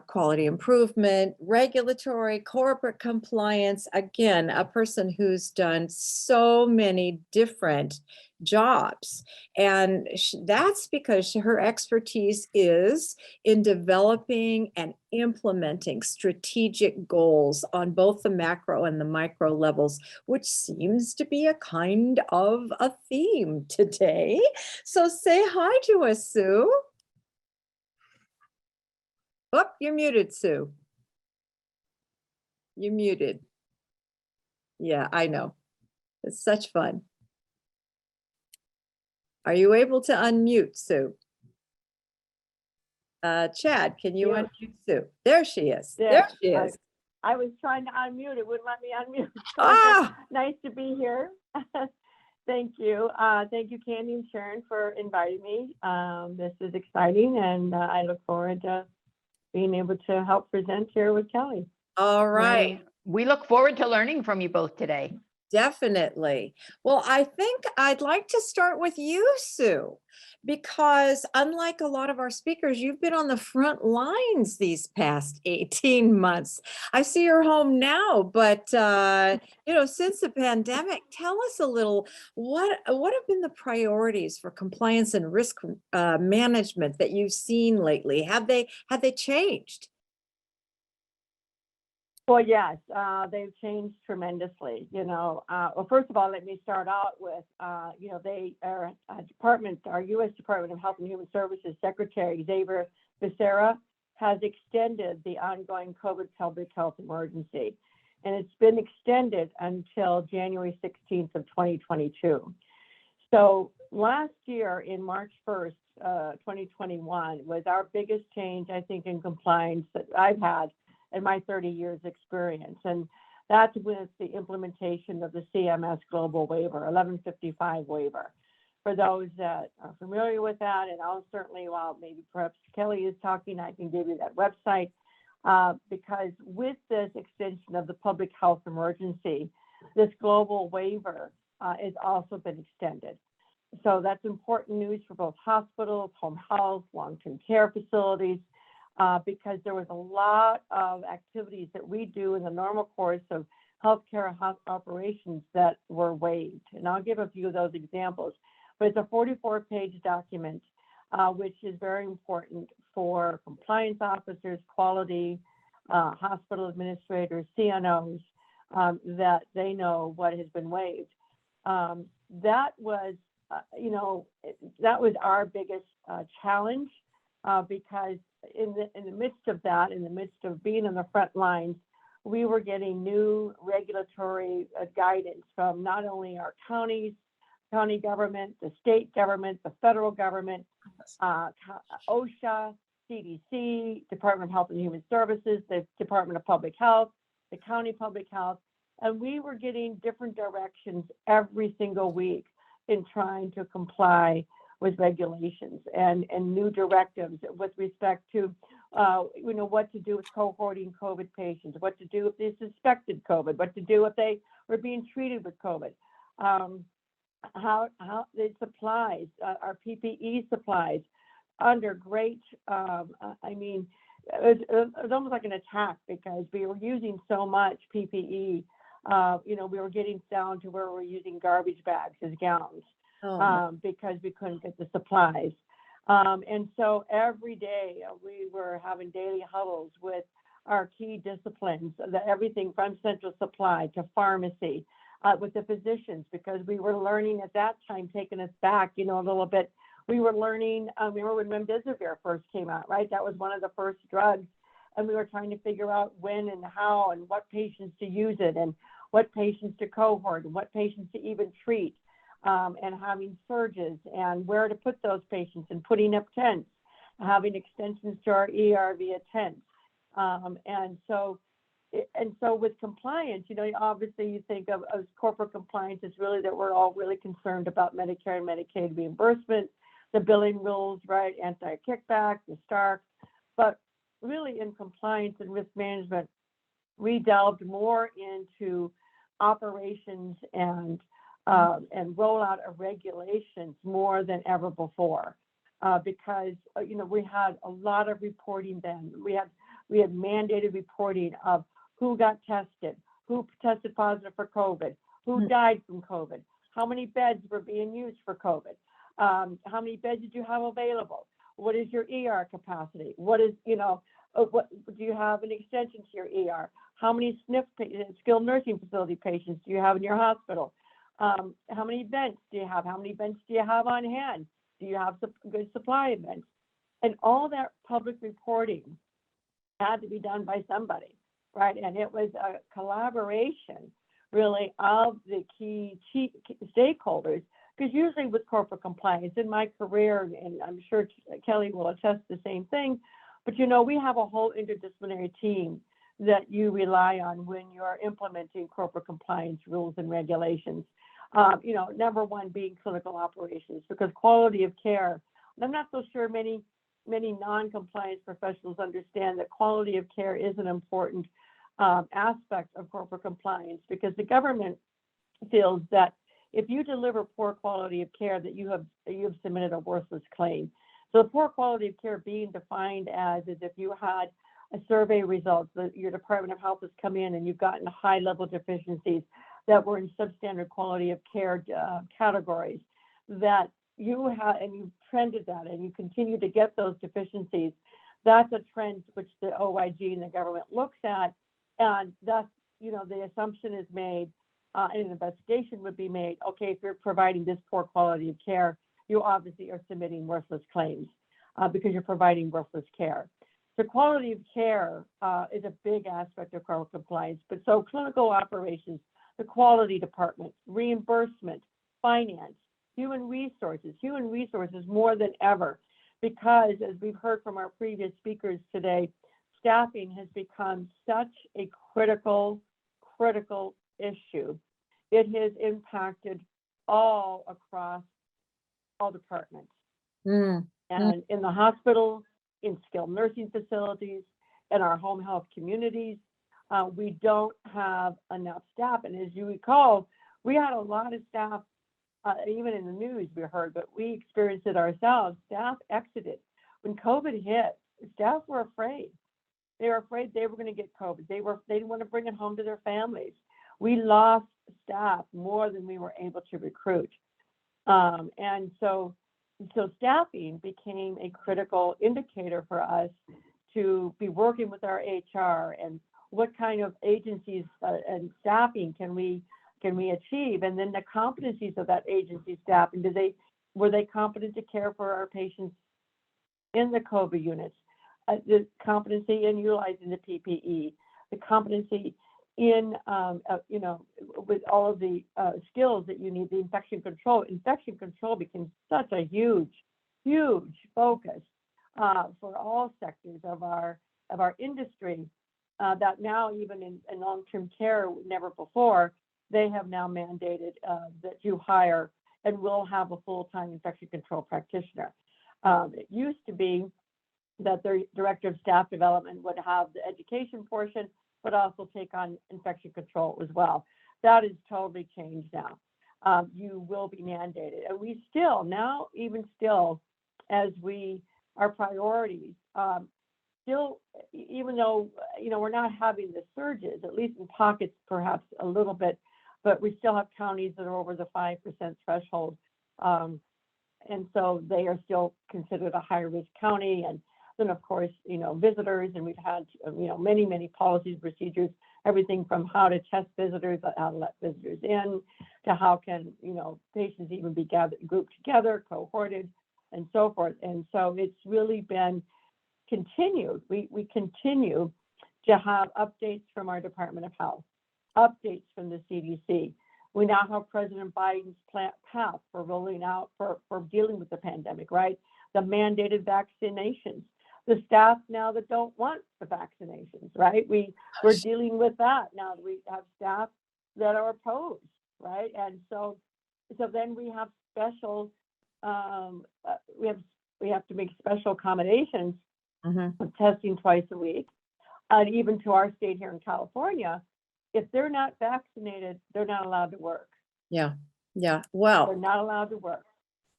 quality improvement, regulatory, corporate compliance. Again, a person who's done so many different jobs. And that's because her expertise is in developing and implementing strategic goals on both the macro and the micro levels, which seems to be a kind of a theme today. So say hi to us, Sue. Oh, you're muted, Sue. You're muted. Yeah, I know. It's such fun. Are you able to unmute, Sue? Chad, can you unmute Sue? There she is. There she is.
I was trying to unmute. It wouldn't let me unmute.
Ah!
Nice to be here. Thank you. Thank you, Candy and Sharon, for inviting me. This is exciting, and I look forward to being able to help present here with Kelly.
All right.
We look forward to learning from you both today.
Definitely. Well, I think I'd like to start with you, Sue, because unlike a lot of our speakers, you've been on the front lines these past 18 months. I see you're home now, but since the pandemic, tell us a little, what have been the priorities for compliance and risk management that you've seen lately? Have they changed?
Well, yes, they've changed tremendously, Well, first of all, let me start out with, they are our U.S. Department of Health and Human Services Secretary, Xavier Becerra, has extended the ongoing COVID public health emergency. And it's been extended until January 16th of 2022. So last year, in March 1st, 2021, was our biggest change, I think, in compliance that I've had in my 30 years experience. And that's with the implementation of the CMS Global Waiver, 1155 waiver. For those that are familiar with that, and I'll certainly, while maybe perhaps Kelly is talking, I can give you that website, because with this extension of the public health emergency, this global waiver has also been extended. So that's important news for both hospitals, home health, long-term care facilities, because there was a lot of activities that we do in the normal course of healthcare operations that were waived. And I'll give a few of those examples. But it's a 44-page document, which is very important for compliance officers, quality, hospital administrators, CNOs, that they know what has been waived. That was our biggest challenge, because in the midst of that, in the midst of being on the front lines, we were getting new regulatory guidance from not only our county government, the state government, the federal government, OSHA, CDC, Department of Health and Human Services, the Department of Public Health, the county public health, and we were getting different directions every single week in trying to comply with regulations and new directives with respect to, what to do with cohorting COVID patients, what to do if they suspected COVID, what to do if they were being treated with COVID. How the supplies, our PPE supplies, under great, it was almost like an attack, because we were using so much PPE. We were getting down to where we're using garbage bags as gowns, because we couldn't get the supplies. And so every day we were having daily huddles with our key disciplines, everything from central supply to pharmacy, with the physicians, because we were learning at that time, taking us back, a little bit. We were learning, remember when remdesivir first came out, right? That was one of the first drugs. And we were trying to figure out when and how and what patients to use it, and what patients to cohort, and what patients to even treat, and having surges and where to put those patients, and putting up tents, having extensions to our ER via tents. And so with compliance, obviously you think of corporate compliance as really that we're all really concerned about Medicare and Medicaid reimbursement, the billing rules, right? Anti-kickback, the STARC. But really in compliance and risk management, we delved more into operations and rollout of regulations more than ever before, because we had a lot of reporting then. We had mandated reporting of who got tested, who tested positive for COVID, who died from COVID, how many beds were being used for COVID, how many beds did you have available, what is your ER capacity, what is, what do you have an extension to your ER, how many SNF skilled nursing facility patients do you have in your hospital, how many vents do you have, how many vents do you have on hand, do you have a good supply of vents, and all that public reporting had to be done by somebody, right? And it was a collaboration, really, of the key stakeholders, because usually with corporate compliance, in my career, and I'm sure Kelly will attest the same thing, but we have a whole interdisciplinary team that you rely on when you are implementing corporate compliance rules and regulations. Number one being clinical operations, because quality of care, and I'm not so sure many non-compliance professionals understand that quality of care is an important aspect of corporate compliance, because the government feels that if you deliver poor quality of care, that you have submitted a worthless claim. So poor quality of care being defined as if you had a survey results that your Department of Health has come in and you've gotten high level deficiencies that were in substandard quality of care categories, that you have, and you've trended that and you continue to get those deficiencies. That's a trend which the OIG and the government looks at And thus, the assumption is made, and an investigation would be made, okay, if you're providing this poor quality of care, you obviously are submitting worthless claims because you're providing worthless care. So quality of care is a big aspect of clinical compliance, but so clinical operations, the quality department, reimbursement, finance, human resources more than ever, because as we've heard from our previous speakers today, staffing has become such a critical issue. It has impacted all across all departments. And in the hospitals, in skilled nursing facilities, in our home health communities, we don't have enough staff. And as you recall, we had a lot of staff, even in the news we heard, but we experienced it ourselves. Staff exited. When COVID hit, staff were afraid. They were afraid they were going to get COVID. They didn't want to bring it home to their families. We lost staff more than we were able to recruit. And so staffing became a critical indicator for us to be working with our HR and what kind of agencies and staffing can we achieve, and then the competencies of that agency staff, and were they competent to care for our patients in the COVID units, the competency in utilizing the PPE, the competency in with all of the skills that you need, the infection control. Infection control became such a huge focus for all sectors of our industry that now even in long-term care, never before, they have now mandated that you hire and will have a full-time infection control practitioner. It used to be that the director of staff development would have the education portion, but also take on infection control as well. That is totally changed now. You will be mandated. And we still, now even still, as our priorities, still, even though, we're not having the surges, at least in pockets, perhaps a little bit, but we still have counties that are over the 5% threshold. And so they are still considered a high-risk county. And then, of course, visitors, and we've had, many policies, procedures, everything from how to test visitors, how to let visitors in, to how can, patients even be grouped together, cohorted, and so forth. And so it's really been continued. We continue to have updates from our Department of Health, updates from the CDC. We now have President Biden's path for rolling out, for dealing with the pandemic, right? The mandated vaccinations. The staff now that don't want the vaccinations, right? We're dealing with that now. We have staff that are opposed, right? And so then we have special, we have to make special accommodations of testing twice a week. And even to our state here in California, if they're not vaccinated, they're not allowed to work.
Yeah. Well,
They're not allowed to work.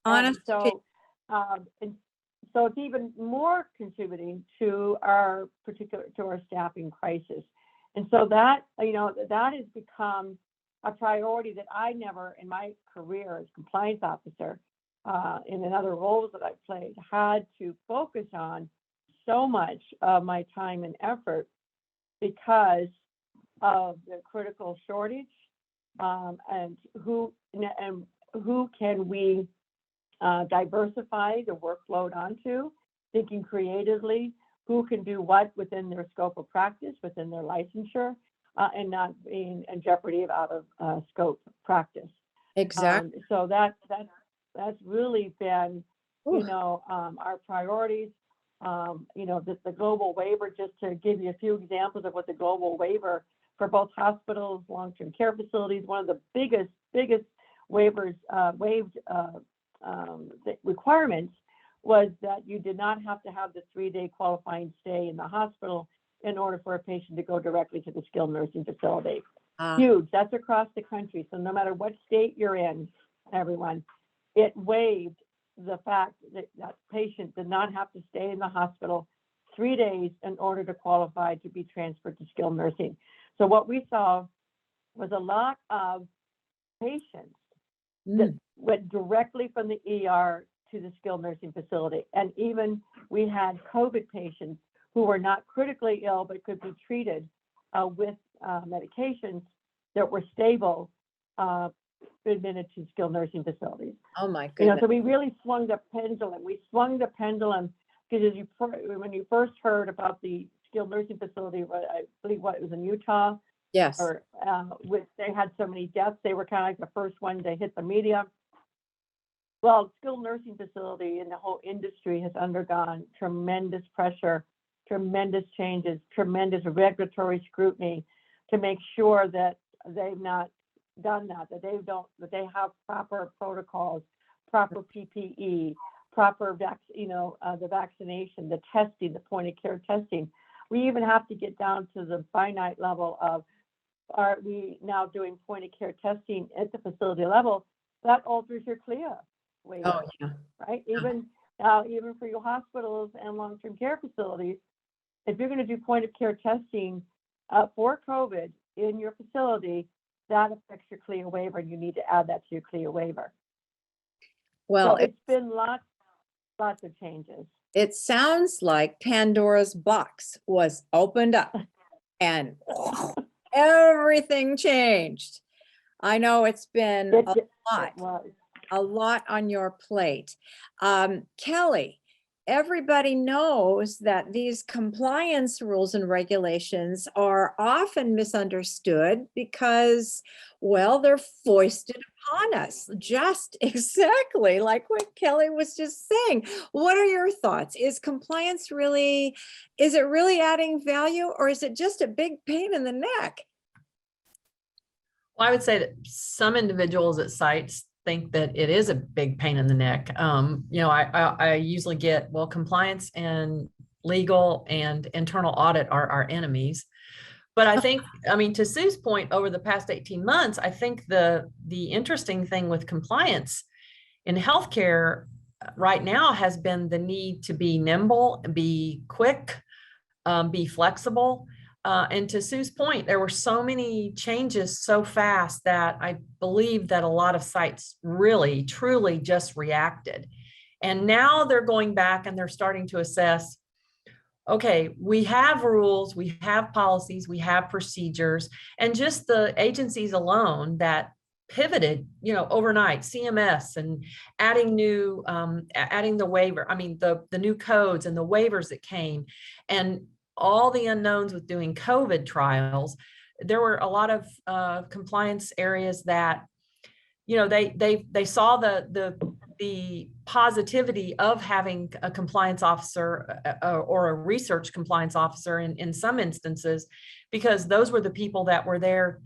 honest.
And so it's even more contributing to our staffing crisis. And so that, that has become a priority that I never in my career as compliance officer, in other roles that I've played, had to focus on so much of my time and effort because of the critical shortage, and who can we diversify the workload onto, thinking creatively, who can do what within their scope of practice, within their licensure, and not being in jeopardy of out of scope practice.
Exactly.
So that's really been, our priorities. The global waiver, just to give you a few examples of what the global waiver for both hospitals, long-term care facilities, one of the biggest waivers, waived the requirements was that you did not have to have the 3-day qualifying stay in the hospital in order for a patient to go directly to the skilled nursing facility. Huge. That's across the country. So no matter what state you're in, everyone, it waived the fact that that patient did not have to stay in the hospital 3 days in order to qualify to be transferred to skilled nursing. So what we saw was a lot of patients that went directly from the ER to the skilled nursing facility. And even we had COVID patients who were not critically ill, but could be treated with medications that were stable admitted to skilled nursing facilities.
Oh my
You know,
goodness.
so we really swung the pendulum. We swung the pendulum because when you first heard about the skilled nursing facility, I believe it was in Utah,
Yes.
or they had so many deaths, they were kind of like the first one to hit the media. Well, skilled nursing facility and the whole industry has undergone tremendous pressure, tremendous changes, tremendous regulatory scrutiny to make sure that they've not done that they have proper protocols, proper PPE, proper the vaccination, the testing, the point of care testing. We even have to get down to the finite level of, are we now doing point of care testing at the facility level? That alters your CLIA waiver,
Oh, yeah.
right? Even for your hospitals and long-term care facilities, if you're going to do point of care testing for COVID in your facility, that affects your CLIA waiver, and you need to add that to your CLIA waiver.
Well,
So it's been lots of changes.
it sounds like Pandora's box was opened up and everything changed. I know it's been a lot on your plate. Kelly, everybody knows that these compliance rules and regulations are often misunderstood because, well, they're foisted upon us, just exactly like what Kelly was just saying. What are your thoughts? Is compliance really adding value, or is it just a big pain in the neck?
Well, I would say that some individuals at sites think that it is a big pain in the neck. I usually get, well, compliance and legal and internal audit are our enemies. But I think, to Sue's point, over the past 18 months, I think the interesting thing with compliance in healthcare right now has been the need to be nimble, be quick, be flexible. And to Sue's point, there were so many changes so fast that I believe that a lot of sites really, truly just reacted. And now they're going back and they're starting to assess, okay, we have rules, we have policies, we have procedures, and just the agencies alone that pivoted, overnight, CMS and adding the waiver, the new codes and the waivers that came, and all the unknowns with doing COVID trials. There were a lot of compliance areas that, they saw the positivity of having a compliance officer or a research compliance officer in some instances, because those were the people that were there,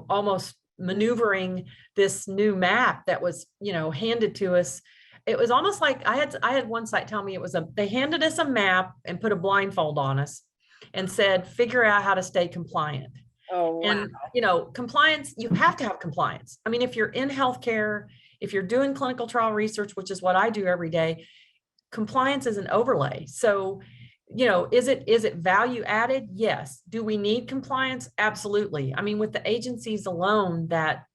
almost maneuvering this new map that was, handed to us. It was almost like I had one site tell me they handed us a map and put a blindfold on us and said, figure out how to stay compliant.
Oh, wow.
And, compliance, you have to have compliance. If you're in healthcare, if you're doing clinical trial research, which is what I do every day, compliance is an overlay. So, is it value added? Yes. Do we need compliance? Absolutely. With the agencies alone that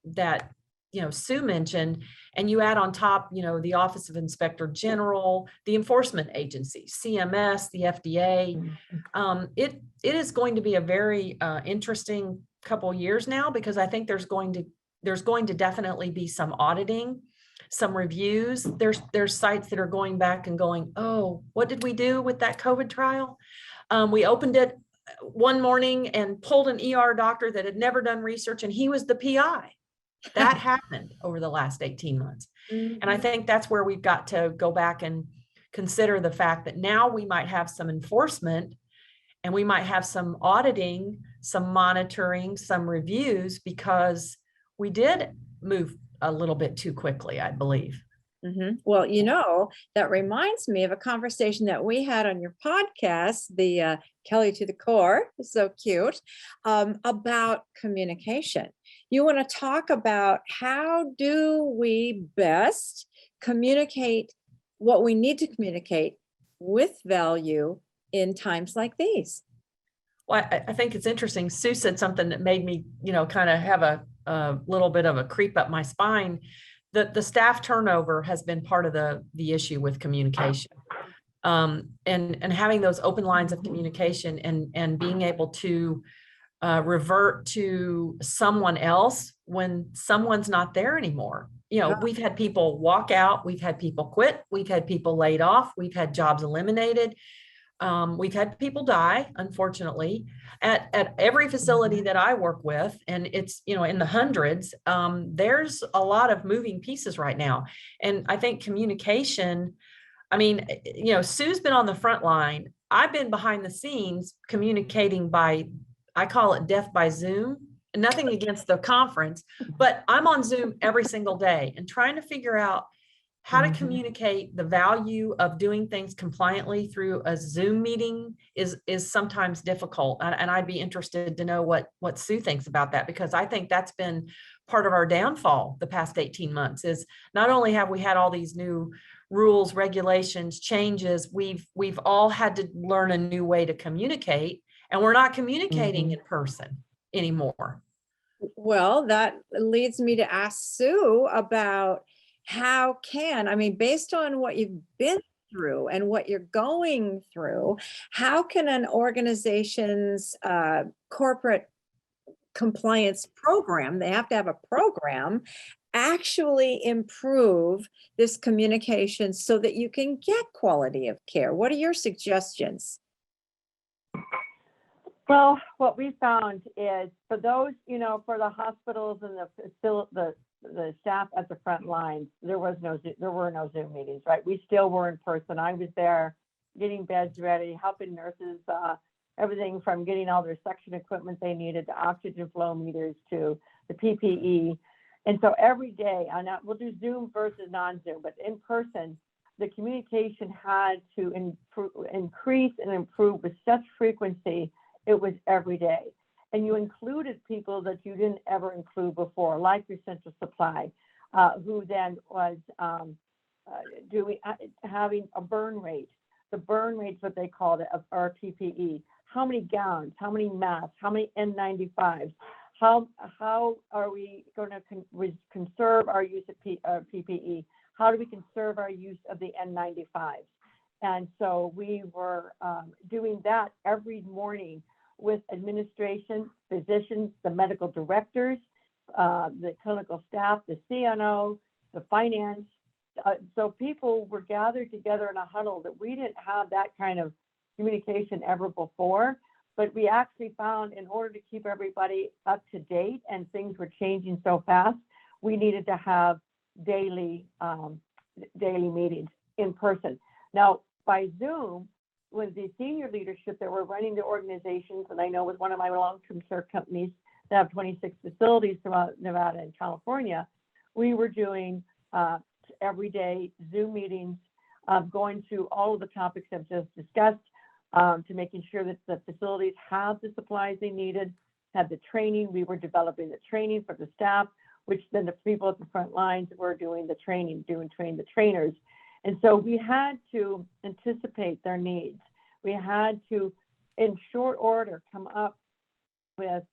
Sue mentioned, and you add on top, the Office of Inspector General, the enforcement agencies, CMS, the FDA, it is going to be a very interesting couple of years now, because I think there's going to definitely be some auditing, some reviews. There's sites that are going back and going, oh, what did we do with that COVID trial? We opened it one morning and pulled an ER doctor that had never done research, and he was the PI. That happened over the last 18 months.
Mm-hmm.
And I think that's where we've got to go back and consider the fact that now we might have some enforcement, and we might have some auditing, some monitoring, some reviews, because we did move a little bit too quickly, I believe.
Mm-hmm. Well, that reminds me of a conversation that we had on your podcast, the Kelly to the Core, so cute, about communication. You want to talk about how do we best communicate what we need to communicate with value in times like these?
Well, I think it's interesting. Sue said something that made me, kind of have a little bit of a creep up my spine. The staff turnover has been part of the issue with communication, and having those open lines of communication and being able to revert to someone else when someone's not there anymore. You know, we've had people walk out, we've had people quit, we've had people laid off, we've had jobs eliminated. We've had people die, unfortunately, at every facility that I work with, and it's, you know, in the hundreds. There's a lot of moving pieces right now. And I think communication, I mean, you know, Sue's been on the front line. I've been behind the scenes communicating by, I call it death by Zoom. Nothing against the conference, but I'm on Zoom every single day and trying to figure out how to communicate the value of doing things compliantly through a Zoom meeting is sometimes difficult. And I'd be interested to know what Sue thinks about that, because I think that's been part of our downfall the past 18 months is not only have we had all these new rules, regulations, changes, we've all had to learn a new way to communicate, and we're not communicating in person anymore.
Well, that leads me to ask Sue about I mean, based on what you've been through and what you're going through, how can an organization's corporate compliance program, they have to have a program, actually improve this communication so that you can get quality of care? What are your suggestions?
Well, what we found is for those, you know, for the hospitals and the staff at the front lines, there were no Zoom meetings, right? We still were in person. I was there getting beds ready, helping nurses, everything from getting all their suction equipment they needed, to oxygen flow meters, to the PPE. And so every day, we'll do Zoom versus non-Zoom, but in person, the communication had to increase and improve with such frequency. It was every day. And you included people that you didn't ever include before, like your central supply, who then was having a burn rate. The burn rate's what they called it, of our PPE. How many gowns, how many masks, how many N95s? How are we going to conserve our use of PPE? How do we conserve our use of the N95s? And so we were doing that every morning with administration, physicians, the medical directors, the clinical staff, the CNO, the finance. So people were gathered together in a huddle that we didn't have that kind of communication ever before. But we actually found, in order to keep everybody up to date, and things were changing so fast, we needed to have daily meetings in person. Now, by Zoom, with the senior leadership that were running the organizations, and I know with one of my long-term care companies that have 26 facilities throughout Nevada and California, we were doing everyday Zoom meetings, going through all of the topics I've just discussed, to making sure that the facilities have the supplies they needed, had the training. We were developing the training for the staff, which then the people at the front lines were doing the training, train the trainers. And so we had to anticipate their needs. We had to, in short order, come up with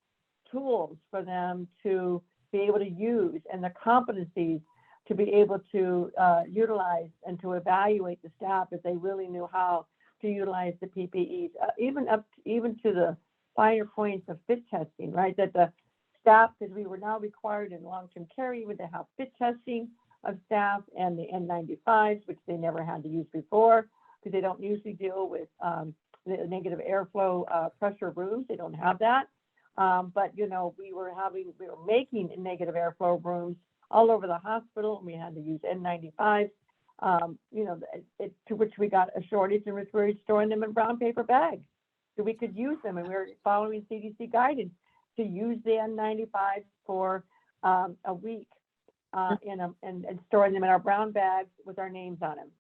tools for them to be able to use, and the competencies to be able to utilize and to evaluate the staff if they really knew how to utilize the PPEs, even to the finer points of fit testing, right? That the staff, because we were now required in long-term care even to have fit testing of staff, and the N95s, which they never had to use before, because they don't usually deal with the negative airflow pressure rooms. They don't have that. But, you know, we were making negative airflow rooms all over the hospital, and we had to use N95s, you know, to which we got a shortage, and we were storing them in brown paper bags so we could use them. And we were following CDC guidance to use the N95s for a week. And storing them in our brown bags with our names on them.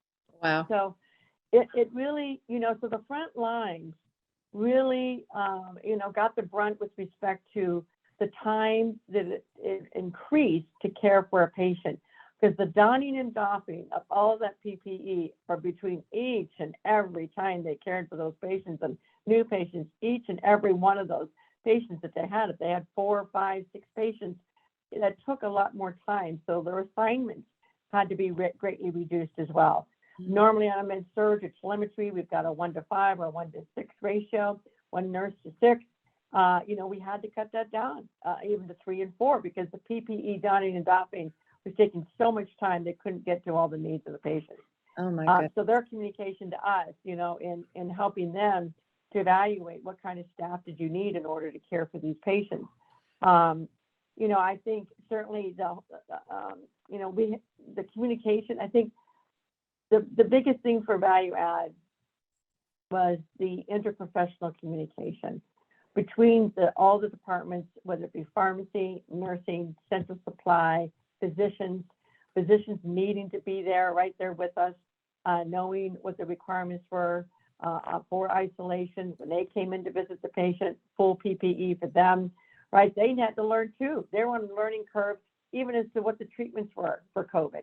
Wow.
So it really, you know, so the front lines really, you know, got the brunt with respect to the time that it increased to care for a patient, because the donning and doffing of all of that PPE for between each and every time they cared for those patients and new patients, each and every one of those patients that they had, if they had 4, 5, 6 patients, that took a lot more time. So their assignments had to be greatly reduced as well. Normally on a med-surg or telemetry, we've got a 1 to 5 or 1 to 6 ratio, 1 nurse to 6. we had to cut that down, even to 3 and 4, because the PPE donning and doffing was taking so much time, they couldn't get to all the needs of the patient.
Oh, my goodness.
So their communication to us, in helping them to evaluate what kind of staff did you need in order to care for these patients. I think certainly the communication, I think the biggest thing for value add was the interprofessional communication between all the departments, whether it be pharmacy, nursing, central supply, physicians needing to be there, right there with us, knowing what the requirements were for isolation. When they came in to visit the patient, full PPE for them, right? They had to learn too. They were on a learning curve, even as to what the treatments were for COVID.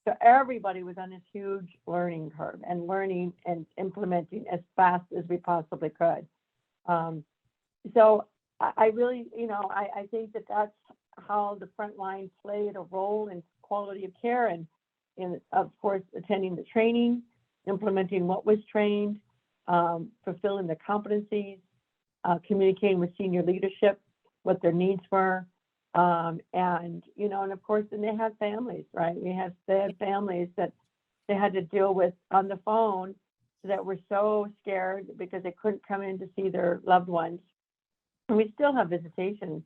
So everybody was on this huge learning curve and learning and implementing as fast as we possibly could. So I really, I think that's how the front line played a role in quality of care and of course, attending the training, implementing what was trained, fulfilling the competencies, communicating with senior leadership, what their needs were. And of course, then they had families, right? They had families that they had to deal with on the phone that were so scared because they couldn't come in to see their loved ones. And we still have visitation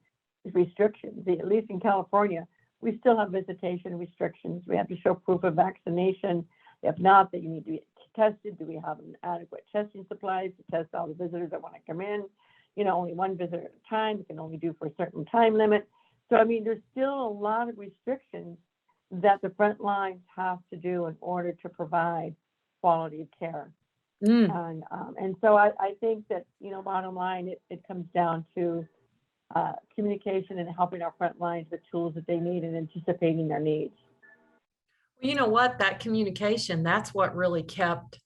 restrictions, at least in California. We still have visitation restrictions. We have to show proof of vaccination. If not, that you need to be tested. Do we have adequate testing supplies to test all the visitors that want to come in? Only one visitor at a time. You can only do for a certain time limit. So, there's still a lot of restrictions that the front lines have to do in order to provide quality of care. And so I think that, bottom line, it comes down to communication and helping our front lines with tools that they need and anticipating their needs.
Well, you know what, that communication, that's what really kept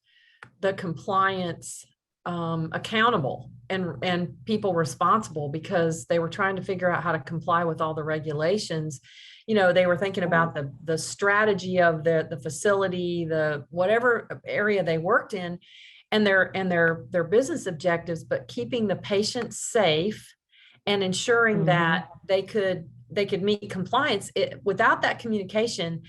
the compliance accountable and people responsible, because they were trying to figure out how to comply with all the regulations. They were thinking about the strategy of the facility, the whatever area they worked in, and their business objectives, but keeping the patients safe and ensuring that they could meet compliance. Without that communication,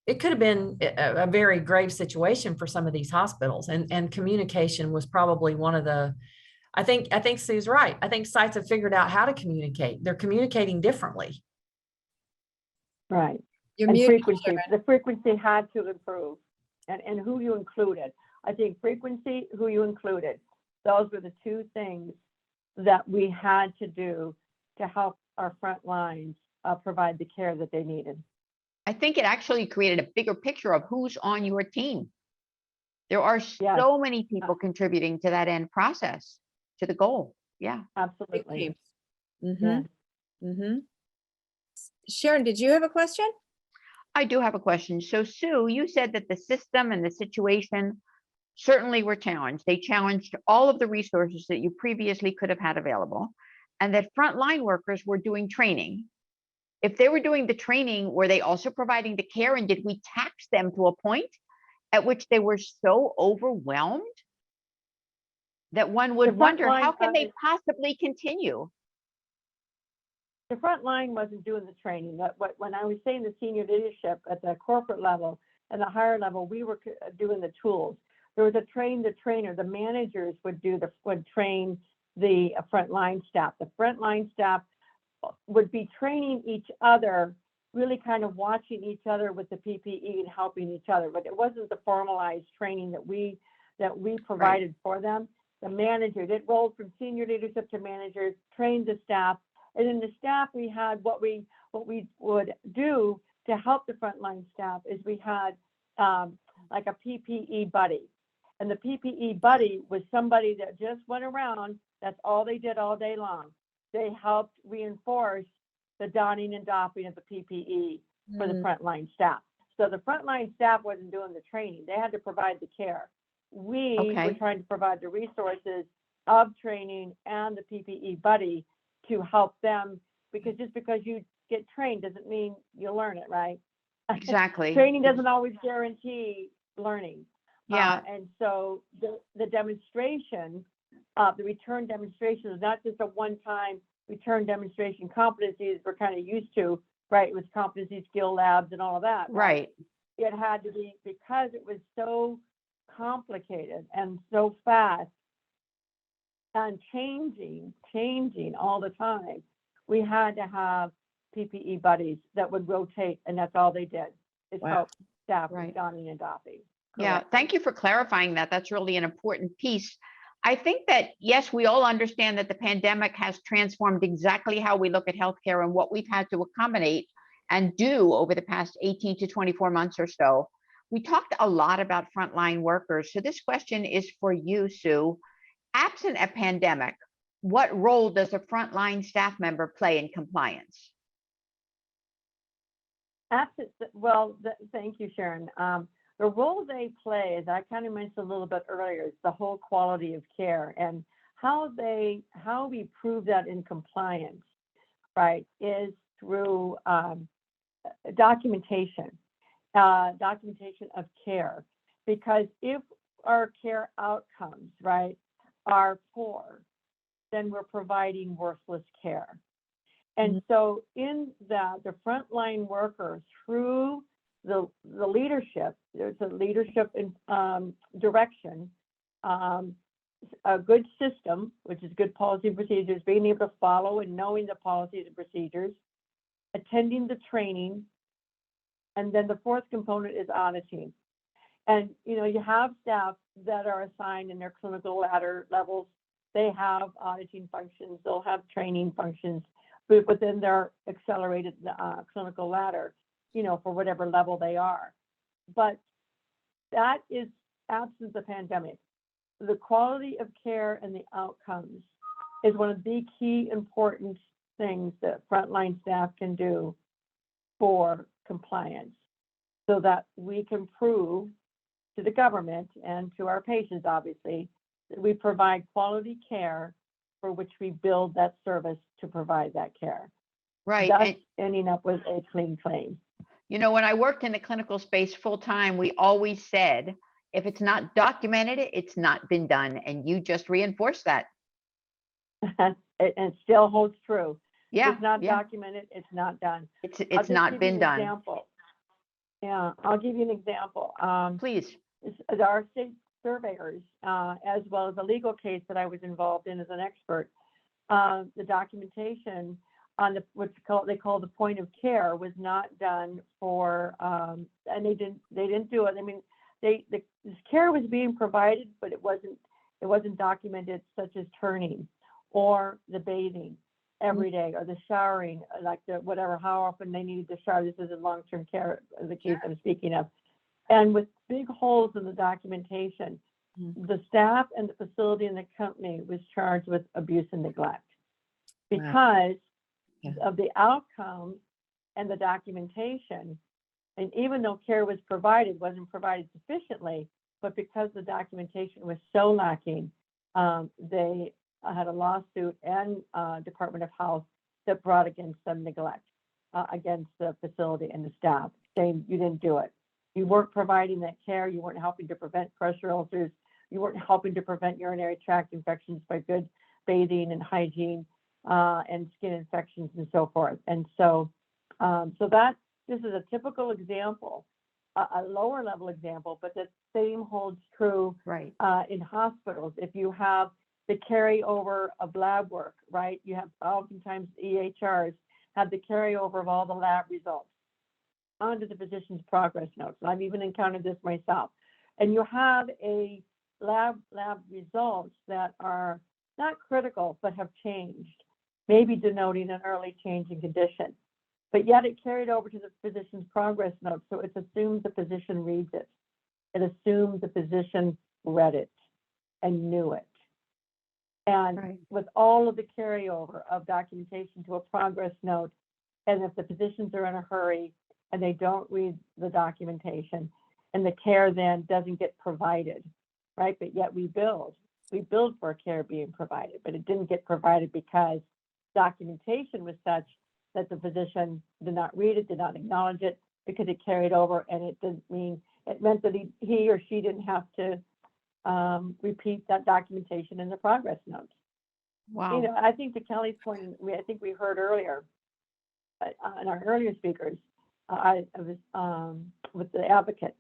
it could have been a very grave situation for some of these hospitals. And communication was probably one of the, I think Sue's right. I think sites have figured out how to communicate. They're communicating differently.
Right.
You're
And
muted,
frequency, the frequency had to improve, and who you included. I think frequency, who you included, those were the two things that we had to do to help our front lines provide the care that they needed.
I think it actually created a bigger picture of who's on your team. There are so many people contributing to that end process, to the goal. Yeah,
absolutely.
Sharon, did you have a question?
I do have a question. So Sue, you said that the system and the situation certainly were challenged. They challenged all of the resources that you previously could have had available, and that frontline workers were doing training. If they were doing the training, were they also providing the care? And did we tax them to a point at which they were so overwhelmed that one would wonder, how can they possibly continue?
The front line wasn't doing the training. When I was saying the senior leadership at the corporate level and the higher level, we were doing the tools. There was a train the trainer. The managers would train the frontline staff. The frontline staff would be training each other, really kind of watching each other with the PPE and helping each other. But it wasn't the formalized training that we provided for them. The managers, it rolled from senior leadership to managers, trained the staff, and in the staff we had what we would do to help the frontline staff is we had like a PPE buddy. And the PPE buddy was somebody that just went around. That's all they did all day long. They helped reinforce the donning and doffing of the PPE for the frontline staff. So the frontline staff wasn't doing the training. They had to provide the care. We were trying to provide the resources of training and the PPE buddy to help them, because just because you get trained doesn't mean you learn it, right?
Exactly.
Training doesn't always guarantee learning.
Yeah.
And so the demonstration the return demonstration was not just a one-time return demonstration competencies we're kind of used to, right? It was competency skill labs and all of that.
Right.
It had to be, because it was so complicated and so fast and changing all the time, we had to have PPE buddies that would rotate, and that's all they did, is
Wow.
help staff with
Right.
donning and doffing.
Yeah,
Correct.
thank you for clarifying that. That's really an important piece. I think that, yes, we all understand that the pandemic has transformed exactly how we look at healthcare and what we've had to accommodate and do over the past 18 to 24 months or so. We talked a lot about frontline workers. So this question is for you, Sue. Absent a pandemic, what role does a frontline staff member play in compliance?
Well, thank you, Sharon. The role they play, as I kind of mentioned a little bit earlier, is the whole quality of care, and how we prove that in compliance, right, is through documentation of care. Because if our care outcomes, right, are poor, then we're providing worthless care. And so in that, the frontline workers, through the leadership, there's a leadership direction, a good system, which is good policy and procedures, being able to follow and knowing the policies and procedures, attending the training, and then the fourth component is auditing. And you have staff that are assigned in their clinical ladder levels. They have auditing functions, they'll have training functions within their accelerated clinical ladder, for whatever level they are. But that is absent the pandemic. The quality of care and the outcomes is one of the key important things that frontline staff can do for compliance, so that we can prove to the government and to our patients, obviously, that we provide quality care for which we build that service to provide that care.
Right.
Thus ending up with a clean claim.
When I worked in the clinical space full time, we always said, if it's not documented, it's not been done. And you just reinforced that.
It still holds true.
Yeah.
If it's not documented, it's not done.
It's not been done.
Example. Yeah, I'll give you an example.
Please.
Our state surveyors, as well as a legal case that I was involved in as an expert, the documentation on they call the point of care was not done for, and they didn't do it. I mean, this care was being provided, but it wasn't documented, such as turning or the bathing every day, or the showering, like how often they needed to shower. This is in long-term care, the case I'm speaking of. And with big holes in the documentation, the staff and the facility and the company was charged with abuse and neglect because of the outcome and the documentation. And even though care was provided, wasn't provided sufficiently, but because the documentation was so lacking, they had a lawsuit and Department of Health that brought against some neglect against the facility and the staff, saying you didn't do it. You weren't providing that care. You weren't helping to prevent pressure ulcers. You weren't helping to prevent urinary tract infections by good bathing and hygiene and skin infections and so forth. And so, this is a typical example, a lower level example, but the same holds true in hospitals. If you have the carryover of lab work, right? You have oftentimes EHRs have the carryover of all the lab results onto the physician's progress notes. I've even encountered this myself. And you have a lab results that are not critical, but have changed, maybe denoting an early change in condition. But yet it carried over to the physician's progress notes. So it's assumed the physician reads it. It assumed the physician read it and knew it. And with all of the carryover of documentation to a progress note, and if the physicians are in a hurry and they don't read the documentation, and the care then doesn't get provided, right? But yet we build for care being provided, but it didn't get provided because documentation was such that the physician did not read it, did not acknowledge it, because it carried over, and it meant that he or she didn't have to repeat that documentation in the progress notes.
Wow.
You know, I think to Kelly's point, I think we heard earlier in our earlier speakers, I was with the advocate.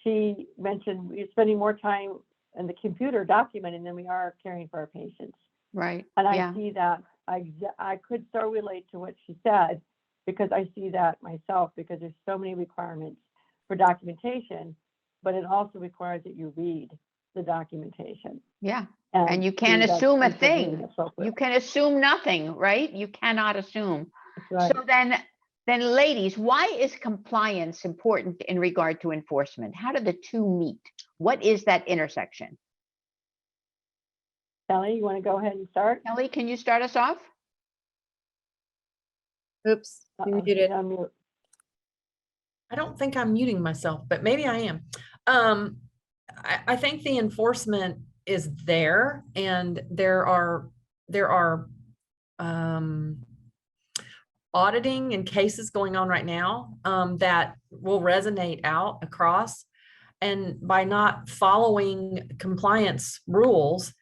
She mentioned we're spending more time in the computer documenting than we are caring for our patients.
Right.
And I
Yeah.
see that I could so relate to what she said, because I see that myself, because there's so many requirements for documentation, but it also requires that you read the documentation.
Yeah. And you can't
see that
assume a
things are being
thing.
appropriate.
You can assume nothing, right? You cannot assume.
That's right.
So then ladies, why is compliance important in regard to enforcement? How do the two meet? What is that intersection?
Kelly, you want to go ahead and start?
Kelly, can you start us off?
Oops, you
Uh-oh,
muted
she's
it.
on mute.
I don't think I'm muting myself, but maybe I am. I think the enforcement is there, and there are auditing and cases going on right now that will resonate out across. And by not following compliance rules,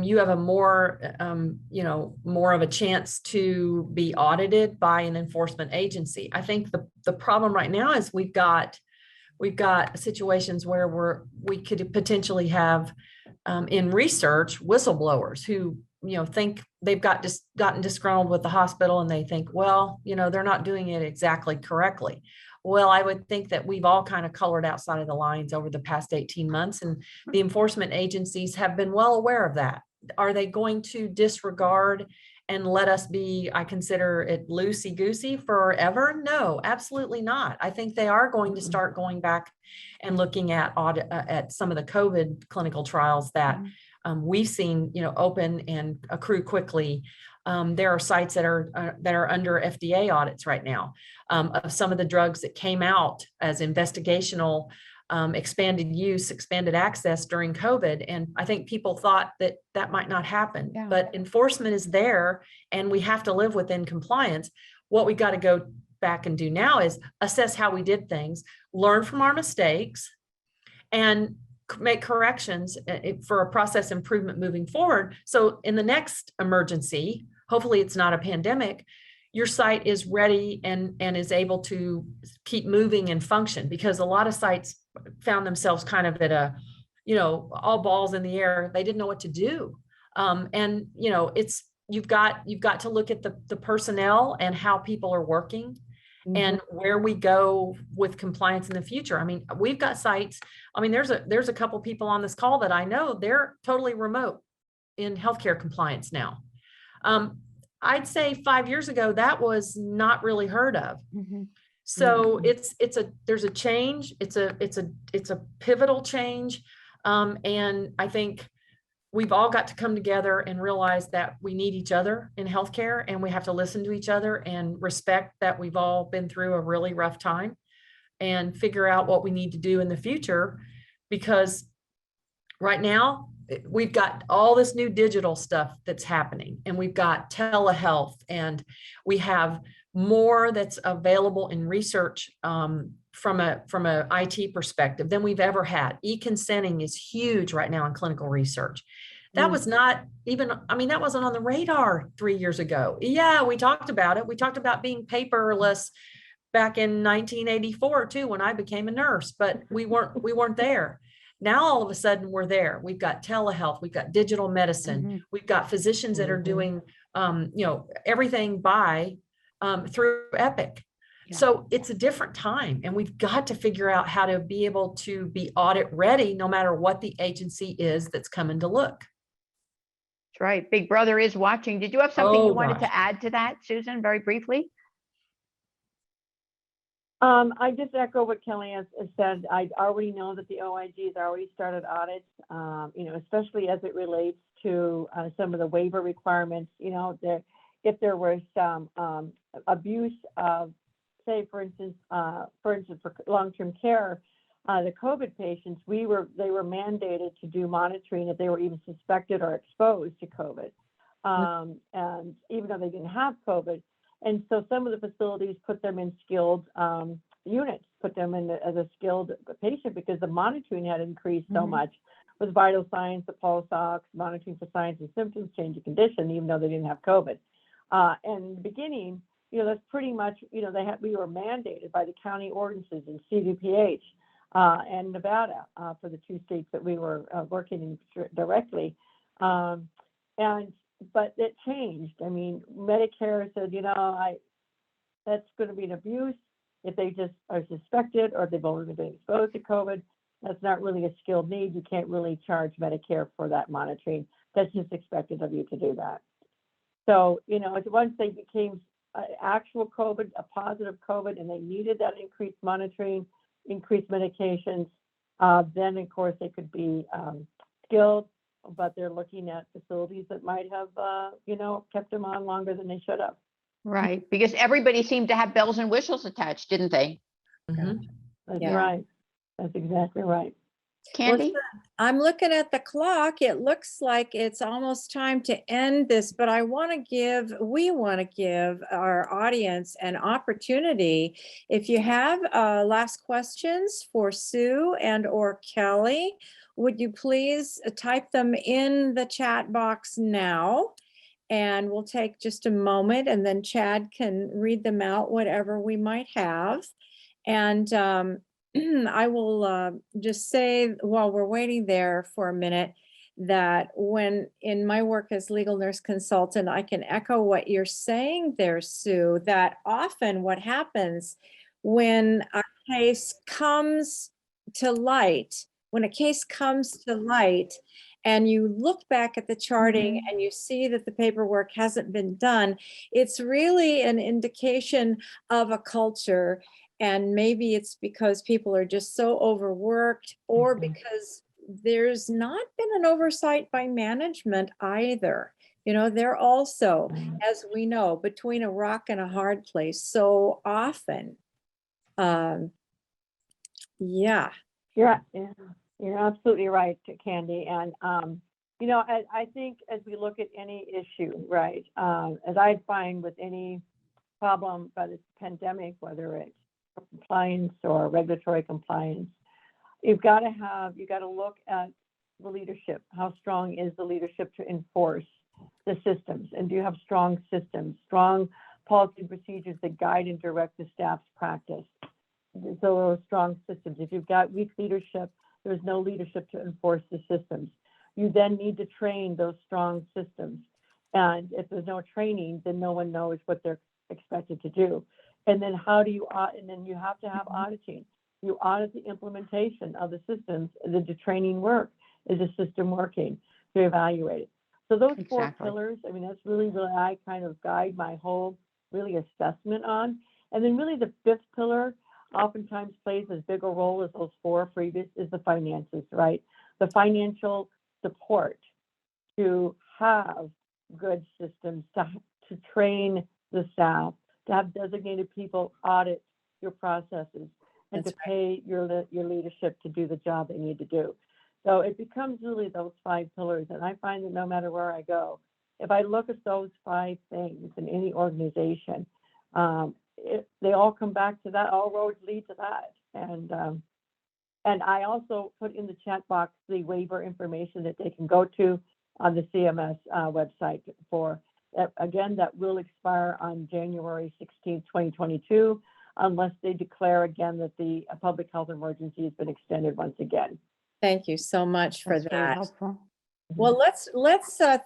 you have a more of a chance to be audited by an enforcement agency. I think the problem right now is we've got situations where we could potentially have in research whistleblowers who think they've gotten disgruntled with the hospital, and they think, well, they're not doing it exactly correctly. Well, I would think that we've all kind of colored outside of the lines over the past 18 months, and the enforcement agencies have been well aware of that. Are they going to disregard and let us be, I consider it loosey-goosey forever? No, absolutely not. I think they are going to start going back and looking at some of the COVID clinical trials that we've seen, open and accrue quickly. There are sites that are under FDA audits right now of some of the drugs that came out as investigational expanded use, expanded access during COVID. And I think people thought that might not happen, but enforcement is there, and we have to live within compliance. What we got to go back and do now is assess how we did things, learn from our mistakes, and make corrections for a process improvement moving forward. So in the next emergency, hopefully it's not a pandemic, your site is ready and is able to keep moving and function, because a lot of sites found themselves kind of at a, all balls in the air. They didn't know what to do. And you've got to look at the personnel and how people are working and where we go with compliance in the future. I mean, we've got sites. I mean, there's a couple people on this call that I know they're totally remote in healthcare compliance now. I'd say 5 years ago, that was not really heard of. So there's a change. It's a pivotal change. And I think we've all got to come together and realize that we need each other in healthcare, and we have to listen to each other and respect that we've all been through a really rough time, and figure out what we need to do in the future. Because right now we've got all this new digital stuff that's happening, and we've got telehealth, and we have more that's available in research from a IT perspective than we've ever had. E-consenting is huge right now in clinical research. That was not even, that wasn't on the radar 3 years ago. Yeah, we talked about it. We talked about being paperless back in 1984 too, when I became a nurse, but we weren't there. Now, all of a sudden we're there. We've got telehealth, we've got digital medicine, we've got physicians that are doing, everything through Epic. So it's a different time, and we've got to figure out how to be able to be audit ready, no matter what the agency is that's coming to look.
That's right. Big Brother is watching. Did you have something you wanted to add to that, Susan, very briefly?
I just echo what Kelly has said. I already know that the OIGs already started audits, especially as it relates to some of the waiver requirements. If there was some abuse of, say, for instance, for long-term care, the COVID patients, they were mandated to do monitoring if they were even suspected or exposed to COVID, and even though they didn't have COVID. And so some of the facilities put them in skilled units, put them in as a skilled patient, because the monitoring had increased so much with vital signs, the pulse ox, monitoring for signs and symptoms, change of condition, even though they didn't have COVID. And in the beginning, that's pretty much, we were mandated by the county ordinances in CDPH and Nevada for the 2 states that we were working in directly. But it changed. I mean, Medicare said, that's going to be an abuse if they just are suspected or they've already been exposed to COVID. That's not really a skilled need. You can't really charge Medicare for that monitoring. That's just expected of you to do that. So, once they became actual COVID, a positive COVID, and they needed that increased monitoring, increased medications, then of course they could be skilled, but they're looking at facilities that might have, kept them on longer than they should have.
Right, because everybody seemed to have bells and whistles attached, didn't they?
Mhm.
That's
Yeah.
right. That's exactly right.
Candy?
I'm looking at the clock. It looks like it's almost time to end this, but we want to give our audience an opportunity. If you have last questions for Sue and or Kelly, would you please type them in the chat box now? And we'll take just a moment and then Chad can read them out, whatever we might have. And I will just say while we're waiting there for a minute that when in my work as legal nurse consultant, I can echo what you're saying there, Sue, that often what happens when a case comes to light, and you look back at the charting and you see that the paperwork hasn't been done, it's really an indication of a culture. And maybe it's because people are just so overworked, or because there's not been an oversight by management either. They're also, as we know, between a rock and a hard place so often. Yeah.
You're absolutely right, Candy. And, I think as we look at any issue, right, as I find with any problem, but it's pandemic, whether it's compliance or regulatory compliance, you've got to look at the leadership. How strong is the leadership to enforce the systems? And do you have strong systems, strong policy and procedures that guide and direct the staff's practice? So those strong systems. If you've got weak leadership, there's no leadership to enforce the systems. You then need to train those strong systems. And if there's no training, then no one knows what they're expected to do. And then and then you have to have auditing. You audit the implementation of the systems. Did the training work? Is the system working? To evaluate it. So those four pillars, that's really I kind of guide my whole really assessment on. And then really the fifth pillar oftentimes plays as big a role as those four previous is the finances, right? The financial support to have good systems, to train the staff, to have designated people audit your processes, and to pay your leadership to do the job they need to do. So it becomes really those 5 pillars. And I find that no matter where I go, if I look at those 5 things in any organization, they all come back to that. All roads lead to that. And I also put in the chat box the waiver information that they can go to on the CMS website for, again, that will expire on January 16th, 2022, unless they declare again that the public health emergency has been extended once again.
Thank you so much for
That's very
that.
helpful.
Well, let's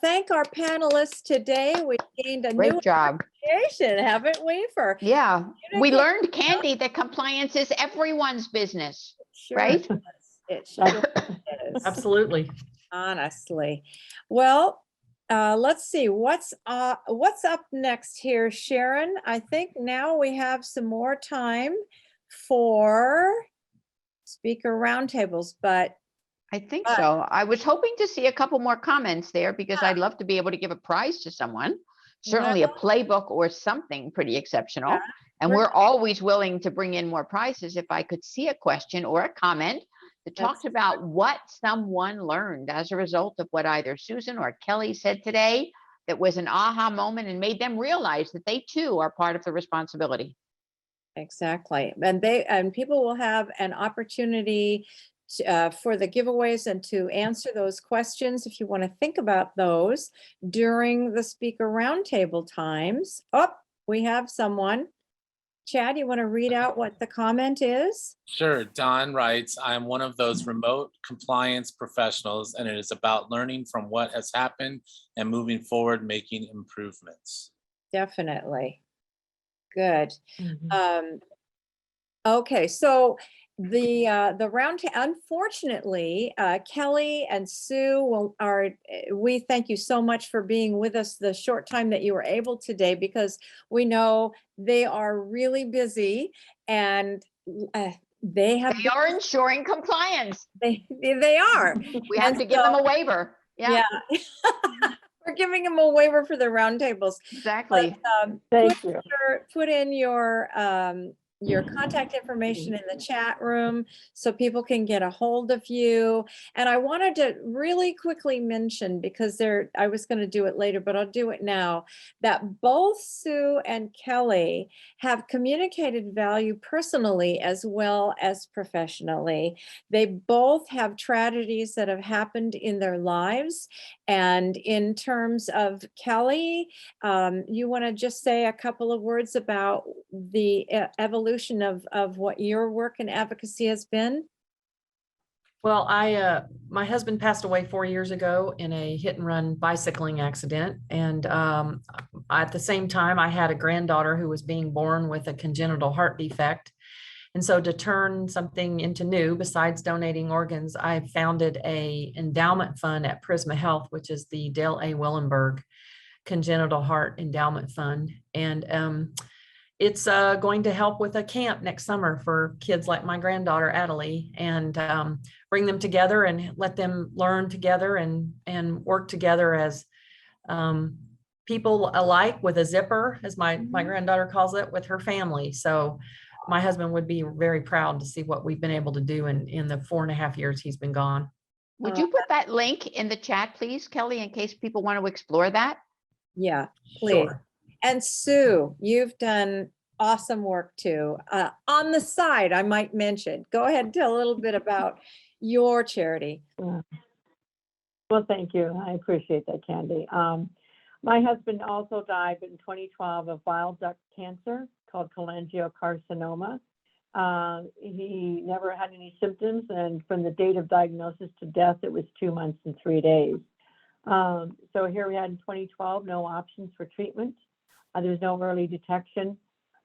thank our panelists today. We gained a
Great
new
job.
appreciation, haven't we?
Yeah, we
communicate-
learned, Candy, that compliance is everyone's business,
Sure
right?
is. It sure is.
Absolutely.
Honestly. Well, let's see what's up next here, Sharon. I think now we have some more time for speaker roundtables, but
I think so. I was hoping to see a couple more comments there because I'd love to be able to give a prize to someone. Certainly a playbook or something pretty exceptional.
Yeah,
And we're always willing to bring in more prizes if I could see a question or a comment that talked about what someone learned as a result of what either Susan or Kelly said today that was an aha moment and made them realize that they too are part of the responsibility.
exactly. And people will have an opportunity for the giveaways and to answer those questions if you want to think about those during the speaker roundtable times. Oh, we have someone. Chad, you want to read out what the comment is?
Sure. Don writes, I am one of those remote compliance professionals, and it is about learning from what has happened and moving forward, making improvements.
Definitely. Good. Okay, so the round, unfortunately, Kelly and Sue we thank you so much for being with us the short time that you were able today, because we know they are really busy and they
are ensuring compliance.
They are.
We have to give them a waiver. Yeah,
we're giving them a waiver for the roundtables.
exactly.
But,
Thank you.
put in your contact information in the chat room so people can get a hold of you. And I wanted to really quickly mention, because I was going to do it later, but I'll do it now, that both Sue and Kelly have communicated value personally as well as professionally. They both have tragedies that have happened in their lives. And in terms of Kelly, you want to just say a couple of words about the evolution of what your work in advocacy has been?
Well, my husband passed away 4 years ago in a hit and run bicycling accident. And at the same time, I had a granddaughter who was being born with a congenital heart defect. And so to turn something into new, besides donating organs, I founded a endowment fund at Prisma Health, which is the Dale A. Willenberg Congenital Heart Endowment Fund. And it's going to help with a camp next summer for kids like my granddaughter, Adelie, and bring them together and let them learn together and work together as people alike, with a zipper, as my granddaughter calls it, with her family. So my husband would be very proud to see what we've been able to do in the 4.5 years he's been gone.
Would you put that link in the chat, please, Kelly, in case people want to explore that?
Yeah, please.
Sure.
And Sue, you've done awesome work too. On the side, I might mention, go ahead and tell a little bit about your charity.
Well, thank you. I appreciate that, Candy. My husband also died in 2012 of bile duct cancer called cholangiocarcinoma. He never had any symptoms, and from the date of diagnosis to death, it was 2 months and 3 days. So here we had in 2012, no options for treatment. There's no early detection.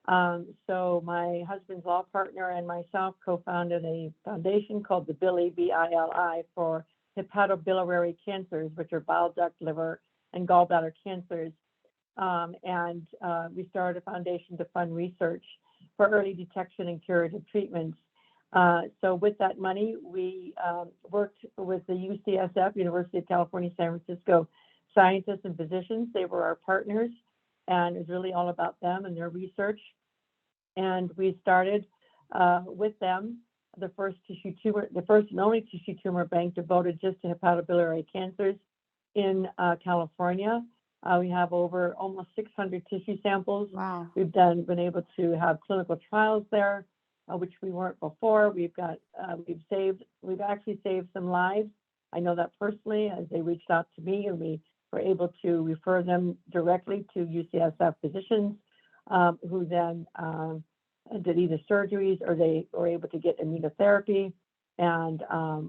So my husband's law partner and myself co-founded a foundation called the Billy, B-I-L-I, for hepatobiliary cancers, which are bile duct, liver, and gallbladder cancers. And we started a foundation to fund research for early detection and curative treatments. So with that money, we worked with the UCSF, University of California, San Francisco, scientists and physicians. They were our partners, and it was really all about them and their research. And we started with them the first and only tissue tumor bank devoted just to hepatobiliary cancers in California. We have over almost 600 tissue samples.
Wow.
We've been able to have clinical trials there, which we weren't before. We've actually saved some lives. I know that personally, as they reached out to me, and we were able to refer them directly to UCSF physicians, who then did either surgeries or they were able to get immunotherapy and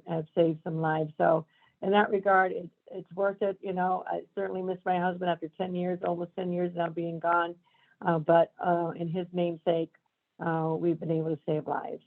have saved some lives. So in that regard, it's worth it. You know, I certainly miss my husband after 10 years, almost 10 years now being gone. But in his namesake, we've been able to save lives.